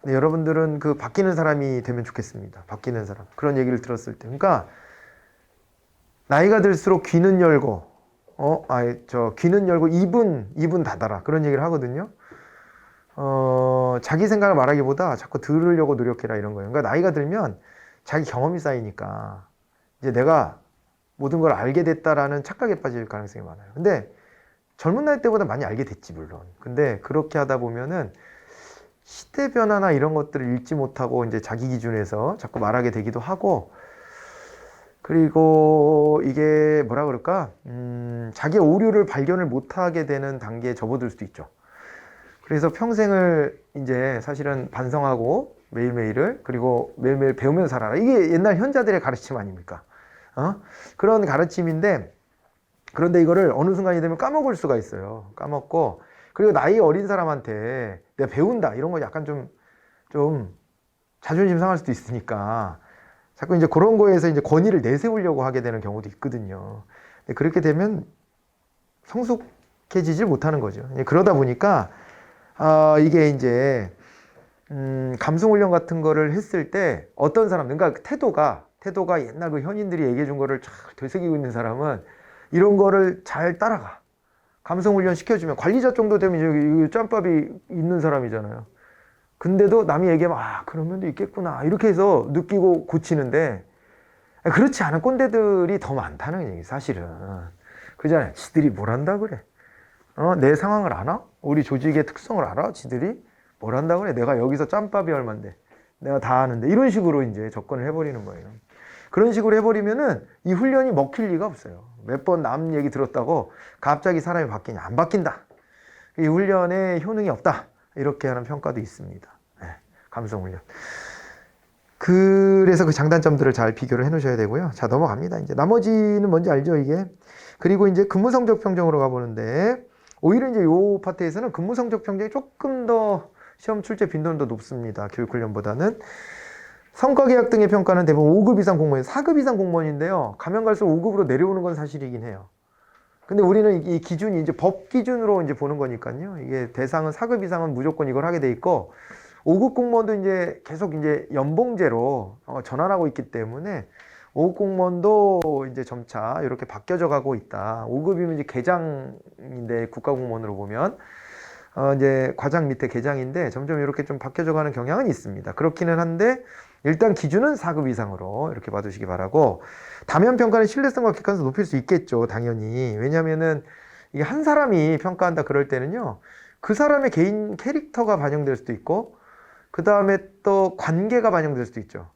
근데 여러분들은 그 바뀌는 사람이 되면 좋겠습니다. 바뀌는 사람. 그런 얘기를 들었을 때. 그러니까 나이가 들수록 귀는 열고, 귀는 열고 입은 닫아라. 그런 얘기를 하거든요. 자기 생각을 말하기보다 자꾸 들으려고 노력해라 이런 거예요. 그러니까 나이가 들면 자기 경험이 쌓이니까 이제 내가 모든 걸 알게 됐다라는 착각에 빠질 가능성이 많아요. 근데 젊은 나이 때보다 많이 알게 됐지 물론. 근데 그렇게 하다 보면은 시대 변화나 이런 것들을 읽지 못하고 이제 자기 기준에서 자꾸 말하게 되기도 하고 그리고 이게 뭐라 그럴까? 자기 오류를 발견을 못하게 되는 단계에 접어들 수도 있죠. 그래서 평생을 이제 사실은 반성하고 매일매일을, 그리고 매일매일 배우면서 살아라. 이게 옛날 현자들의 가르침 아닙니까? 그런 가르침인데, 그런데 이거를 어느 순간이 되면 까먹을 수가 있어요. 까먹고, 그리고 나이 어린 사람한테 내가 배운다 이런 거 약간 좀 자존심 상할 수도 있으니까 자꾸 이제 그런 거에서 이제 권위를 내세우려고 하게 되는 경우도 있거든요. 그렇게 되면 성숙해지질 못하는 거죠. 그러다 보니까 이게 이제 감성훈련 같은 거를 했을 때 어떤 사람, 그러니까 태도가 옛날 그 현인들이 얘기해 준 거를 잘 되새기고 있는 사람은 이런 거를 잘 따라가. 감성훈련 시켜주면 관리자 정도 되면 이제 짬밥이 있는 사람이잖아요. 근데도 남이 얘기하면 그런 면도 있겠구나 이렇게 해서 느끼고 고치는데, 그렇지 않은 꼰대들이 더 많다는 얘기 사실은. 그잖아요. 지들이 뭘 한다 그래. 내 상황을 아나? 우리 조직의 특성을 알아? 지들이 뭘 한다 그래. 내가 여기서 짬밥이 얼만데 내가 다 아는데, 이런 식으로 이제 접근을 해버리는 거예요. 그런 식으로 해버리면은 이 훈련이 먹힐 리가 없어요. 몇 번 남 얘기 들었다고 갑자기 사람이 바뀌냐? 안 바뀐다. 이 훈련에 효능이 없다. 이렇게 하는 평가도 있습니다. 감성훈련. 그래서 그 장단점들을 잘 비교를 해 놓으셔야 되고요. 자, 넘어갑니다. 이제 나머지는 뭔지 알죠, 이게? 그리고 이제 근무 성적 평정으로 가보는데, 오히려 이제 요 파트에서는 근무 성적 평정이 조금 더 시험 출제 빈도는 더 높습니다. 교육훈련보다는. 성과계약 등의 평가는 대부분 5급 이상 공무원, 4급 이상 공무원인데요. 가면 갈수록 5급으로 내려오는 건 사실이긴 해요. 근데 우리는 이 기준이 이제 법 기준으로 이제 보는 거니까요. 이게 대상은 4급 이상은 무조건 이걸 하게 돼 있고, 5급 공무원도 이제 계속 이제 연봉제로 전환하고 있기 때문에 5급 공무원도 이제 점차 이렇게 바뀌어져 가고 있다. 5급이면 이제 계장인데, 국가공무원으로 보면 이제 과장 밑에 계장인데 점점 이렇게 좀 바뀌어져 가는 경향은 있습니다. 그렇기는 한데 일단 기준은 4급 이상으로 이렇게 봐두시기 바라고, 다면 평가는 신뢰성과 객관성 높일 수 있겠죠, 당연히. 왜냐면은 이게 한 사람이 평가한다 그럴 때는요, 그 사람의 개인 캐릭터가 반영될 수도 있고, 그 다음에 또 관계가 반영될 수도 있죠.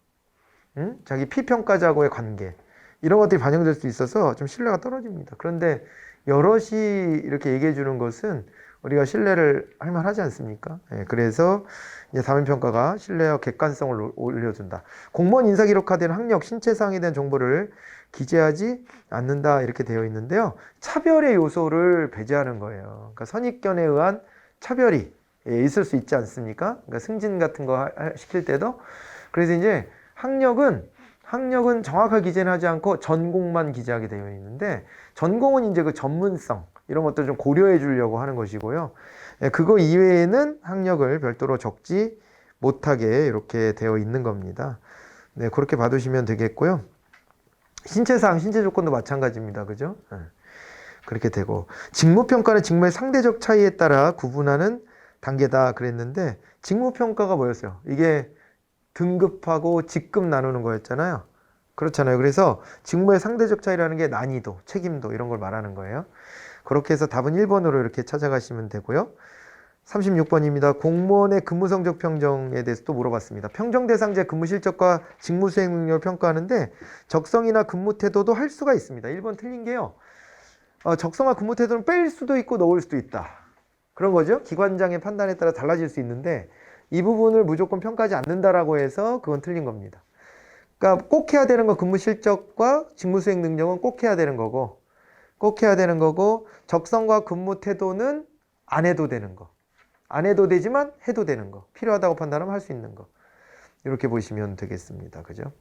자기 피평가자하고의 관계, 이런 것들이 반영될 수 있어서 좀 신뢰가 떨어집니다. 그런데 여럿이 이렇게 얘기해 주는 것은 우리가 신뢰를 할 만하지 않습니까? 그래서 이제 다면평가가 신뢰와 객관성을 올려준다. 공무원 인사기록화된 학력, 신체사항에 대한 정보를 기재하지 않는다 이렇게 되어 있는데요. 차별의 요소를 배제하는 거예요. 그러니까 선입견에 의한 차별이 있을 수 있지 않습니까? 그러니까 승진 같은 거 시킬 때도. 그래서 이제 학력은 정확하게 기재는 하지 않고 전공만 기재하게 되어 있는데, 전공은 이제 그 전문성 이런 것들 좀 고려해 주려고 하는 것이고요. 그거 이외에는 학력을 별도로 적지 못하게 이렇게 되어 있는 겁니다. 네, 그렇게 봐두시면 되겠고요. 신체사항, 신체 조건도 마찬가지입니다. 그죠? 그렇게 되고, 직무평가는 직무의 상대적 차이에 따라 구분하는 단계다 그랬는데, 직무평가가 뭐였어요? 이게 등급하고 직급 나누는 거였잖아요. 그렇잖아요. 그래서 직무의 상대적 차이라는 게 난이도, 책임도 이런 걸 말하는 거예요. 그렇게 해서 답은 1번으로 이렇게 찾아가시면 되고요. 36번입니다. 공무원의 근무 성적 평정에 대해서 또 물어봤습니다. 평정 대상자의 근무 실적과 직무 수행 능력을 평가하는데 적성이나 근무 태도도 할 수가 있습니다. 1번 틀린 게요. 적성과 근무 태도는 뺄 수도 있고 넣을 수도 있다. 그런 거죠. 기관장의 판단에 따라 달라질 수 있는데 이 부분을 무조건 평가하지 않는다라고 해서 그건 틀린 겁니다. 그러니까 꼭 해야 되는 건 근무 실적과 직무 수행 능력은 꼭 해야 되는 거고, 적성과 근무 태도는 안 해도 되는 거. 안 해도 되지만 해도 되는 거. 필요하다고 판단하면 할 수 있는 거. 이렇게 보시면 되겠습니다. 그죠?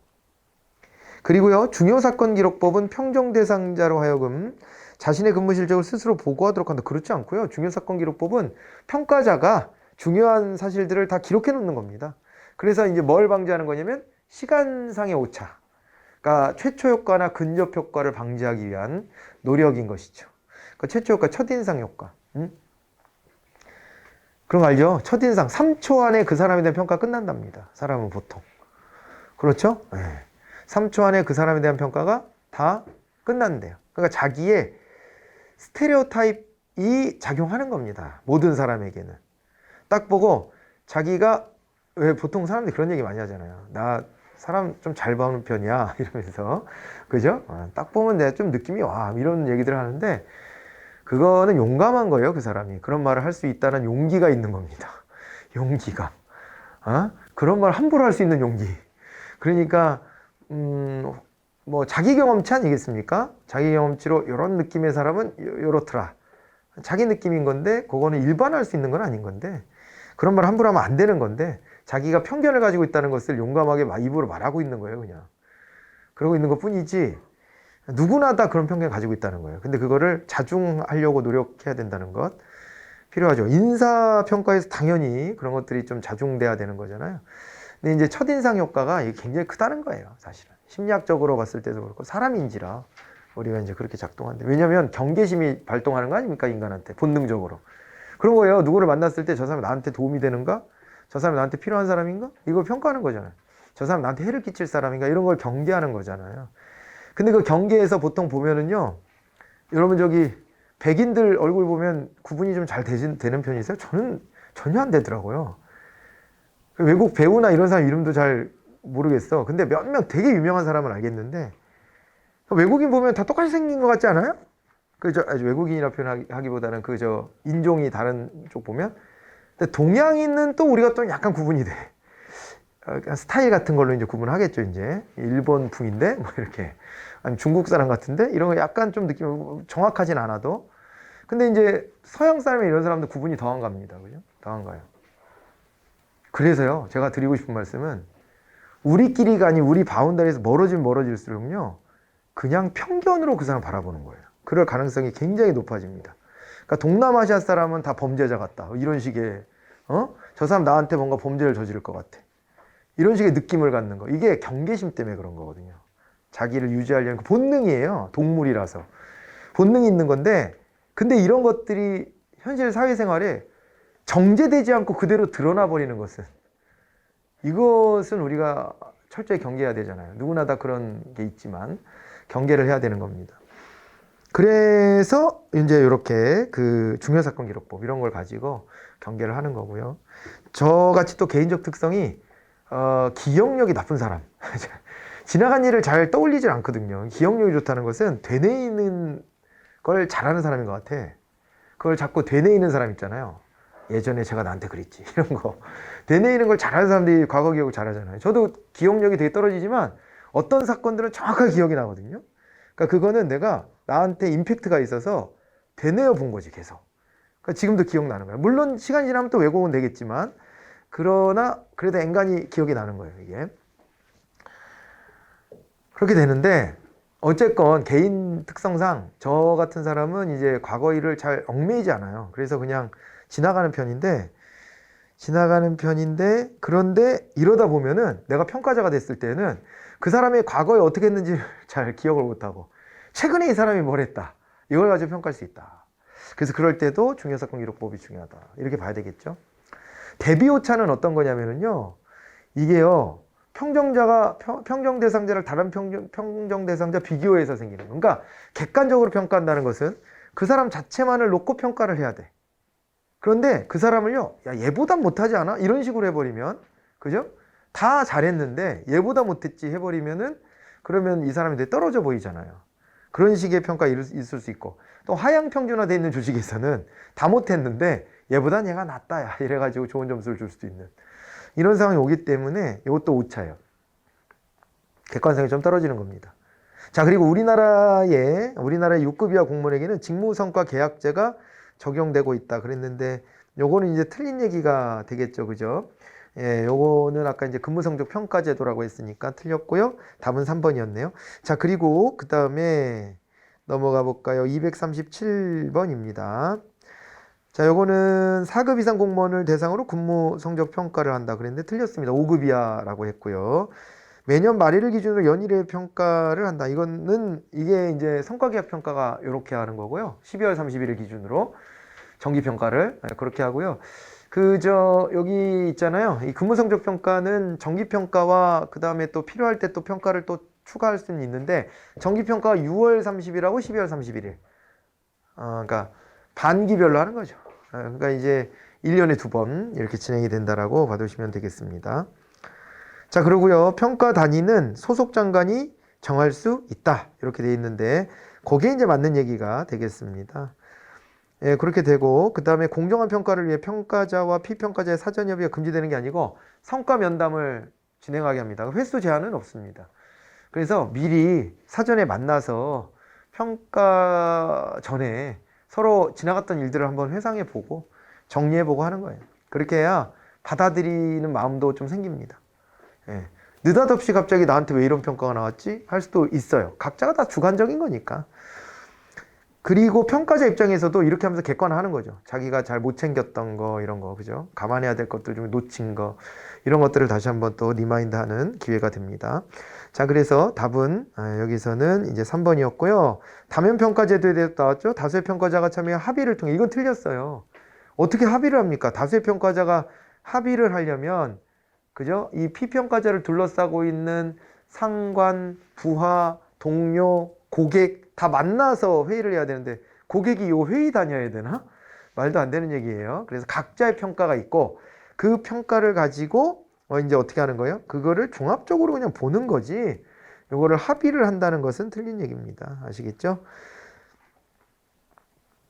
그리고요, 중요사건기록법은 평정 대상자로 하여금 자신의 근무 실적을 스스로 보고하도록 한다. 그렇지 않고요. 중요사건기록법은 평가자가 중요한 사실들을 다 기록해 놓는 겁니다. 그래서 이제 뭘 방지하는 거냐면 시간상의 오차. 그러니까 최초 효과나 근접 효과를 방지하기 위한 노력인 것이죠. 그러니까 최초 효과, 첫인상 효과. 그런 거 알죠? 첫인상 3초 안에 그 사람에 대한 평가 끝난답니다. 사람은 보통. 그렇죠? 네. 3초 안에 그 사람에 대한 평가가 다 끝난대요. 그러니까 자기의 스테레오타입이 작용하는 겁니다. 모든 사람에게는. 딱 보고 자기가, 왜 보통 사람들이 그런 얘기 많이 하잖아요. 나 사람 좀 잘 보는 편이야 이러면서 그죠? 딱 보면 내가 좀 느낌이 와 이런 얘기들을 하는데 그거는 용감한 거예요. 그 사람이 그런 말을 할 수 있다는 용기가 있는 겁니다. 용기가 그런 말 함부로 할 수 있는 용기. 그러니까 뭐 자기 경험치 아니겠습니까? 자기 경험치로 이런 느낌의 사람은 요렇더라. 자기 느낌인 건데 그거는 일반화할 수 있는 건 아닌 건데 그런 말 함부로 하면 안 되는 건데 자기가 편견을 가지고 있다는 것을 용감하게 입으로 말하고 있는 거예요. 그냥 그러고 있는 것뿐이지 누구나 다 그런 편견을 가지고 있다는 거예요. 근데 그거를 자중하려고 노력해야 된다는 것 필요하죠. 인사평가에서 당연히 그런 것들이 좀 자중돼야 되는 거잖아요. 근데 이제 첫인상 효과가 이게 굉장히 크다는 거예요. 사실은 심리학적으로 봤을 때도 그렇고 사람인지라 우리가 이제 그렇게 작동하는데 왜냐하면 경계심이 발동하는 거 아닙니까? 인간한테 본능적으로 그런 거예요. 누구를 만났을 때 저 사람이 나한테 도움이 되는가? 저 사람이 나한테 필요한 사람인가? 이걸 평가하는 거잖아요. 저 사람 나한테 해를 끼칠 사람인가? 이런 걸 경계하는 거잖아요. 근데 그 경계에서 보통 보면은요, 여러분 저기 백인들 얼굴 보면 구분이 좀 잘 되는 편이세요? 저는 전혀 안 되더라고요. 외국 배우나 이런 사람 이름도 잘 모르겠어. 근데 몇 명 되게 유명한 사람은 알겠는데 외국인 보면 다 똑같이 생긴 것 같지 않아요? 외국인이라 표현하기보다는 인종이 다른 쪽 보면. 근데 동양인은 또 우리가 또 약간 구분이 돼. 스타일 같은 걸로 이제 구분하겠죠, 이제. 일본풍인데, 뭐 이렇게. 아니, 중국 사람 같은데? 이런 거 약간 좀 느낌이 정확하진 않아도. 근데 이제 서양 사람이 이런 사람도 구분이 더한 겁니다. 그죠? 더한 거예요. 그래서요, 제가 드리고 싶은 말씀은 우리끼리가 아닌 우리 바운더리에서 멀어지면 멀어질수록요, 그냥 편견으로 그 사람 바라보는 거예요. 그럴 가능성이 굉장히 높아집니다. 그러니까 동남아시아 사람은 다 범죄자 같다. 이런 식의, 저 사람 나한테 뭔가 범죄를 저지를 것 같아. 이런 식의 느낌을 갖는 거. 이게 경계심 때문에 그런 거거든요. 자기를 유지하려는 그 본능이에요. 동물이라서. 본능이 있는 건데, 근데 이런 것들이 현실 사회생활에 정제되지 않고 그대로 드러나 버리는 것은, 이것은 우리가 철저히 경계해야 되잖아요. 누구나 다 그런 게 있지만, 경계를 해야 되는 겁니다. 그래서 이제 이렇게 그 중요사건 기록법 이런 걸 가지고 경계를 하는 거고요. 저같이 또 개인적 특성이 기억력이 나쁜 사람. 지나간 일을 잘 떠올리질 않거든요. 기억력이 좋다는 것은 되뇌이는 걸 잘하는 사람인 것 같아. 그걸 자꾸 되뇌이는 사람 있잖아요. 예전에 제가 나한테 그랬지 이런 거. 되뇌이는 걸 잘하는 사람들이 과거 기억을 잘하잖아요. 저도 기억력이 되게 떨어지지만 어떤 사건들은 정확하게 기억이 나거든요. 그러니까 그거는 내가 나한테 임팩트가 있어서 되뇌어 본 거지 계속. 그러니까 지금도 기억나는 거야. 물론 시간이 지나면 또 왜곡은 되겠지만 그러나 그래도 앵간히 기억이 나는 거예요. 이게 그렇게 되는데 어쨌건 개인 특성상 저 같은 사람은 이제 과거 일을 잘 얽매이지 않아요. 그래서 그냥 지나가는 편인데 그런데 이러다 보면은 내가 평가자가 됐을 때는 그 사람이 과거에 어떻게 했는지 잘 기억을 못하고 최근에 이 사람이 뭘 했다 이걸 가지고 평가할 수 있다. 그래서 그럴 때도 중요사건 기록법이 중요하다 이렇게 봐야 되겠죠. 대비오차는 어떤 거냐면은요, 이게요 평정자가 평정 대상자를 다른 평정 대상자 비교해서 생기는 거. 그러니까 객관적으로 평가한다는 것은 그 사람 자체만을 놓고 평가를 해야 돼. 그런데 그 사람을요, 야 얘보다 못하지 않아? 이런 식으로 해버리면, 그죠? 다 잘했는데 얘보다 못했지 해버리면은 그러면 이 사람이 되게 떨어져 보이잖아요. 그런 식의 평가 있을 수 있고, 또 하향 평준화되어 있는 조직에서는 다 못했는데 얘보단 얘가 낫다 야 이래가지고 좋은 점수를 줄 수도 있는 이런 상황이 오기 때문에 이것도 오차예요. 객관성이 좀 떨어지는 겁니다. 자, 그리고 우리나라의 6급 이하 공무원에게는 직무성과 계약제가 적용되고 있다 그랬는데 요거는 이제 틀린 얘기가 되겠죠. 그죠? 예, 요거는 아까 이제 근무성적 평가제도라고 했으니까 틀렸고요. 답은 3번이었네요. 자, 그리고 그 다음에 넘어가 볼까요? 237번입니다. 자, 요거는 4급 이상 공무원을 대상으로 근무 성적 평가를 한다 그랬는데 틀렸습니다. 5급 이하라고 했고요. 매년 말일을 기준으로 연일의 평가를 한다. 이게 이제 성과계약 평가가 이렇게 하는 거고요. 12월 30일을 기준으로 정기 평가를 그렇게 하고요. 여기 있잖아요. 이 근무 성적 평가는 정기 평가와 그 다음에 또 필요할 때 또 평가를 또 추가할 수는 있는데 정기 평가가 6월 30일하고 12월 31일. 그러니까 반기별로 하는 거죠. 그러니까 이제 1년에 2번 이렇게 진행이 된다라고 봐두시면 되겠습니다. 자, 그러고요. 평가 단위는 소속 장관이 정할 수 있다. 이렇게 돼 있는데 거기에 이제 맞는 얘기가 되겠습니다. 예, 그렇게 되고 그 다음에 공정한 평가를 위해 평가자와 피평가자의 사전 협의가 금지되는 게 아니고 성과 면담을 진행하게 합니다. 횟수 제한은 없습니다. 그래서 미리 사전에 만나서 평가 전에 서로 지나갔던 일들을 한번 회상해 보고 정리해 보고 하는 거예요. 그렇게 해야 받아들이는 마음도 좀 생깁니다. 예. 느닷없이 갑자기 나한테 왜 이런 평가가 나왔지? 할 수도 있어요. 각자가 다 주관적인 거니까. 그리고 평가자 입장에서도 이렇게 하면서 객관화하는 거죠. 자기가 잘 못 챙겼던 거 이런 거 그죠? 감안해야 될 것들 좀 놓친 거 이런 것들을 다시 한번 또 리마인드하는 기회가 됩니다. 자, 그래서 답은 여기서는 이제 3번이었고요. 다면 평가 제도에 대해서 나왔죠. 다수의 평가자가 참여한 합의를 통해 이건 틀렸어요. 어떻게 합의를 합니까? 다수의 평가자가 합의를 하려면 그죠? 이 피평가자를 둘러싸고 있는 상관, 부하, 동료, 고객 다 만나서 회의를 해야 되는데 고객이 이 회의 다녀야 되나? 말도 안 되는 얘기예요. 그래서 각자의 평가가 있고 그 평가를 가지고 이제 어떻게 하는 거예요? 그거를 종합적으로 그냥 보는 거지 이거를 합의를 한다는 것은 틀린 얘기입니다. 아시겠죠?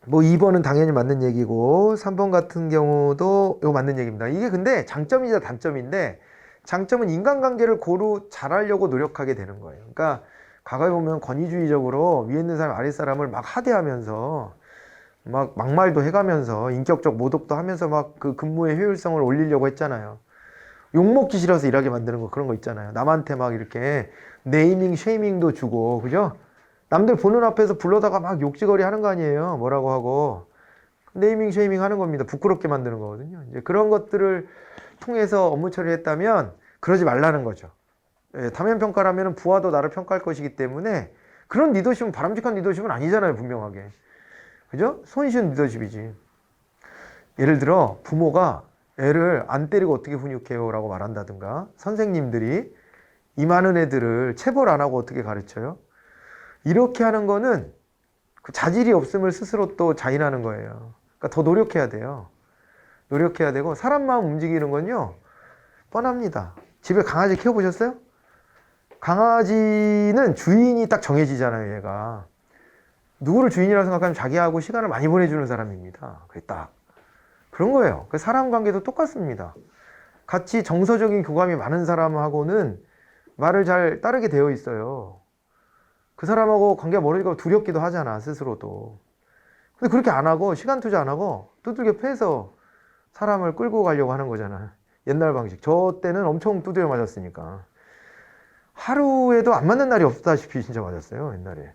뭐 2번은 당연히 맞는 얘기고 3번 같은 경우도 이거 맞는 얘기입니다. 이게 근데 장점이자 단점인데 장점은 인간관계를 고루 잘하려고 노력하게 되는 거예요. 그러니까 과거에 보면 권위주의적으로 위에 있는 사람 아래 사람을 막 하대하면서 막 막말도 해가면서 인격적 모독도 하면서 막 그 근무의 효율성을 올리려고 했잖아요. 욕먹기 싫어서 일하게 만드는 거 그런 거 있잖아요. 남한테 막 이렇게 네이밍 쉐이밍도 주고 그죠? 남들 보는 앞에서 불러다가 막 욕지거리 하는 거 아니에요. 뭐라고 하고 네이밍 쉐이밍 하는 겁니다. 부끄럽게 만드는 거거든요. 이제 그런 것들을 통해서 업무 처리를 했다면 그러지 말라는 거죠. 예, 다면 평가라면 부하도 나를 평가할 것이기 때문에 그런 리더십은 바람직한 리더십은 아니잖아요. 분명하게. 그죠? 손쉬운 리더십이지. 예를 들어 부모가 애를 안 때리고 어떻게 훈육해요? 라고 말한다든가 선생님들이 이 많은 애들을 체벌 안 하고 어떻게 가르쳐요? 이렇게 하는 거는 그 자질이 없음을 스스로 또 자인하는 거예요. 그러니까 더 노력해야 돼요. 노력해야 되고 사람 마음 움직이는 건요 뻔합니다. 집에 강아지 키워보셨어요? 강아지는 주인이 딱 정해지잖아요. 얘가 누구를 주인이라고 생각하면 자기하고 시간을 많이 보내주는 사람입니다. 그게 딱 그런 거예요. 그 사람 관계도 똑같습니다. 같이 정서적인 교감이 많은 사람하고는 말을 잘 따르게 되어 있어요. 그 사람하고 관계가 멀어지고 두렵기도 하잖아 스스로도. 근데 그렇게 안 하고 시간 투자 안 하고 두들겨 패서 사람을 끌고 가려고 하는 거잖아. 옛날 방식. 저 때는 엄청 두드려 맞았으니까 하루에도 안 맞는 날이 없다시피 진짜 맞았어요 옛날에.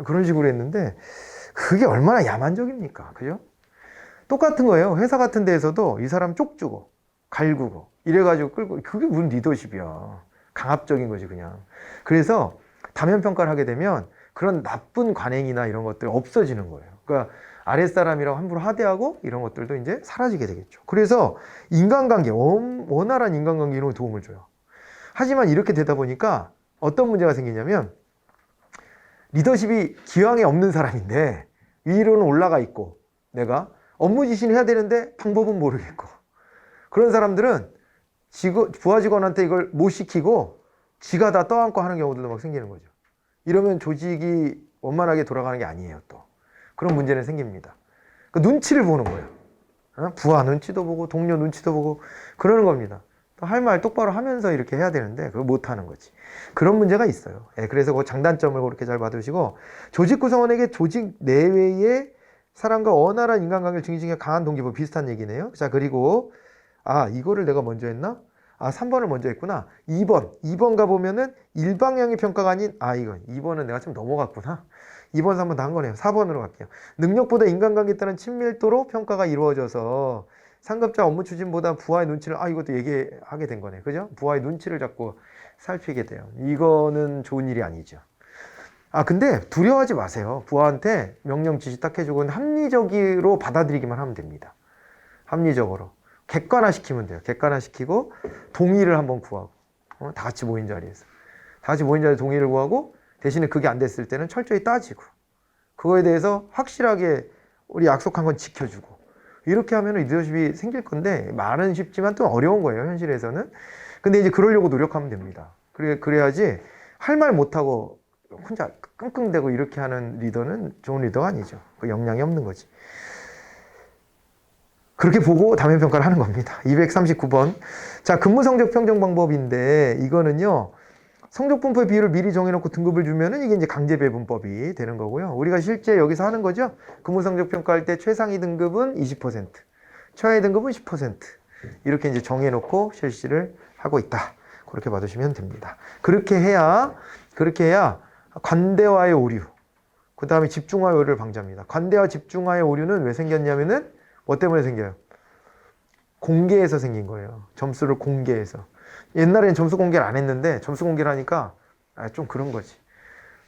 그런 식으로 했는데 그게 얼마나 야만적입니까? 그죠? 똑같은 거예요. 회사 같은 데에서도 이 사람 쪽주고 갈구고 이래가지고 끌고 그게 무슨 리더십이야. 강압적인 거지 그냥. 그래서 다면 평가를 하게 되면 그런 나쁜 관행이나 이런 것들이 없어지는 거예요. 그러니까 아랫사람이라고 함부로 하대하고 이런 것들도 이제 사라지게 되겠죠. 그래서 인간관계, 원활한 인간관계 이런 거 도움을 줘요. 하지만 이렇게 되다 보니까 어떤 문제가 생기냐면 리더십이 기왕에 없는 사람인데 위로는 올라가 있고 내가 업무 지시는 해야 되는데 방법은 모르겠고 그런 사람들은 부하 직원한테 이걸 못 시키고 지가 다 떠안고 하는 경우들도 막 생기는 거죠. 이러면 조직이 원만하게 돌아가는 게 아니에요. 또 그런 문제는 생깁니다. 그 눈치를 보는 거예요. 부하 눈치도 보고 동료 눈치도 보고 그러는 겁니다. 할 말 똑바로 하면서 이렇게 해야 되는데 그걸 못하는 거지. 그런 문제가 있어요. 예, 그래서 그 장단점을 그렇게 잘 봐두시고 조직 구성원에게 조직 내외의 사람과 원활한 인간관계를 증진하기 강한 동기부 비슷한 얘기네요. 자, 그리고 이거를 내가 먼저 했나? 3번을 먼저 했구나. 2번 가보면은 일방향의 평가가 아닌 이건 2번은 내가 좀 넘어갔구나. 2번, 3번 다 한 거네요. 4번으로 갈게요. 능력보다 인간관계에 따른 친밀도로 평가가 이루어져서 상급자 업무 추진보다 부하의 눈치를 이것도 얘기하게 된 거네. 그죠? 부하의 눈치를 자꾸 살피게 돼요. 이거는 좋은 일이 아니죠. 근데 두려워하지 마세요. 부하한테 명령 지시 딱 해주고 합리적으로 받아들이기만 하면 됩니다. 합리적으로. 객관화시키면 돼요. 객관화시키고 동의를 한번 구하고 다 같이 모인 자리에서 다 같이 모인 자리에 동의를 구하고 대신에 그게 안 됐을 때는 철저히 따지고 그거에 대해서 확실하게 우리 약속한 건 지켜주고 이렇게 하면 리더십이 생길 건데 말은 쉽지만 또 어려운 거예요. 현실에서는. 근데 이제 그러려고 노력하면 됩니다. 그래야지 할 말 못하고 혼자 끙끙대고 이렇게 하는 리더는 좋은 리더가 아니죠. 그 역량이 없는 거지. 그렇게 보고 단면 평가를 하는 겁니다. 239번. 자, 근무 성적 평정 방법인데 이거는요. 성적 분포의 비율을 미리 정해놓고 등급을 주면은 이게 이제 강제 배분법이 되는 거고요. 우리가 실제 여기서 하는 거죠. 근무 성적 평가할 때 최상위 등급은 20%, 최하위 등급은 10% 이렇게 이제 정해놓고 실시를 하고 있다. 그렇게 봐주시면 됩니다. 그렇게 해야 관대와의 오류, 그 다음에 집중화의 오류를 방지합니다. 관대와 집중화의 오류는 왜 생겼냐면은 뭐 때문에 생겨요? 공개해서 생긴 거예요. 점수를 공개해서. 옛날엔 점수 공개를 안 했는데 점수 공개를 하니까 좀 그런 거지.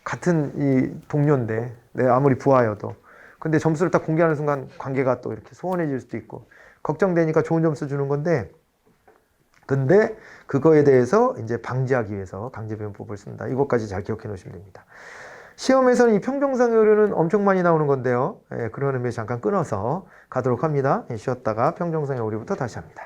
같은 이 동료인데 내 아무리 부하여도 근데 점수를 딱 공개하는 순간 관계가 또 이렇게 소원해질 수도 있고 걱정되니까 좋은 점수 주는 건데 근데 그거에 대해서 이제 방지하기 위해서 강제배분법을 쓴다. 이것까지 잘 기억해 놓으시면 됩니다. 시험에서는 이 평정상의 오류는 엄청 많이 나오는 건데요. 그런 의미에서 잠깐 끊어서 가도록 합니다. 쉬었다가 평정상의 오류부터 다시 합니다.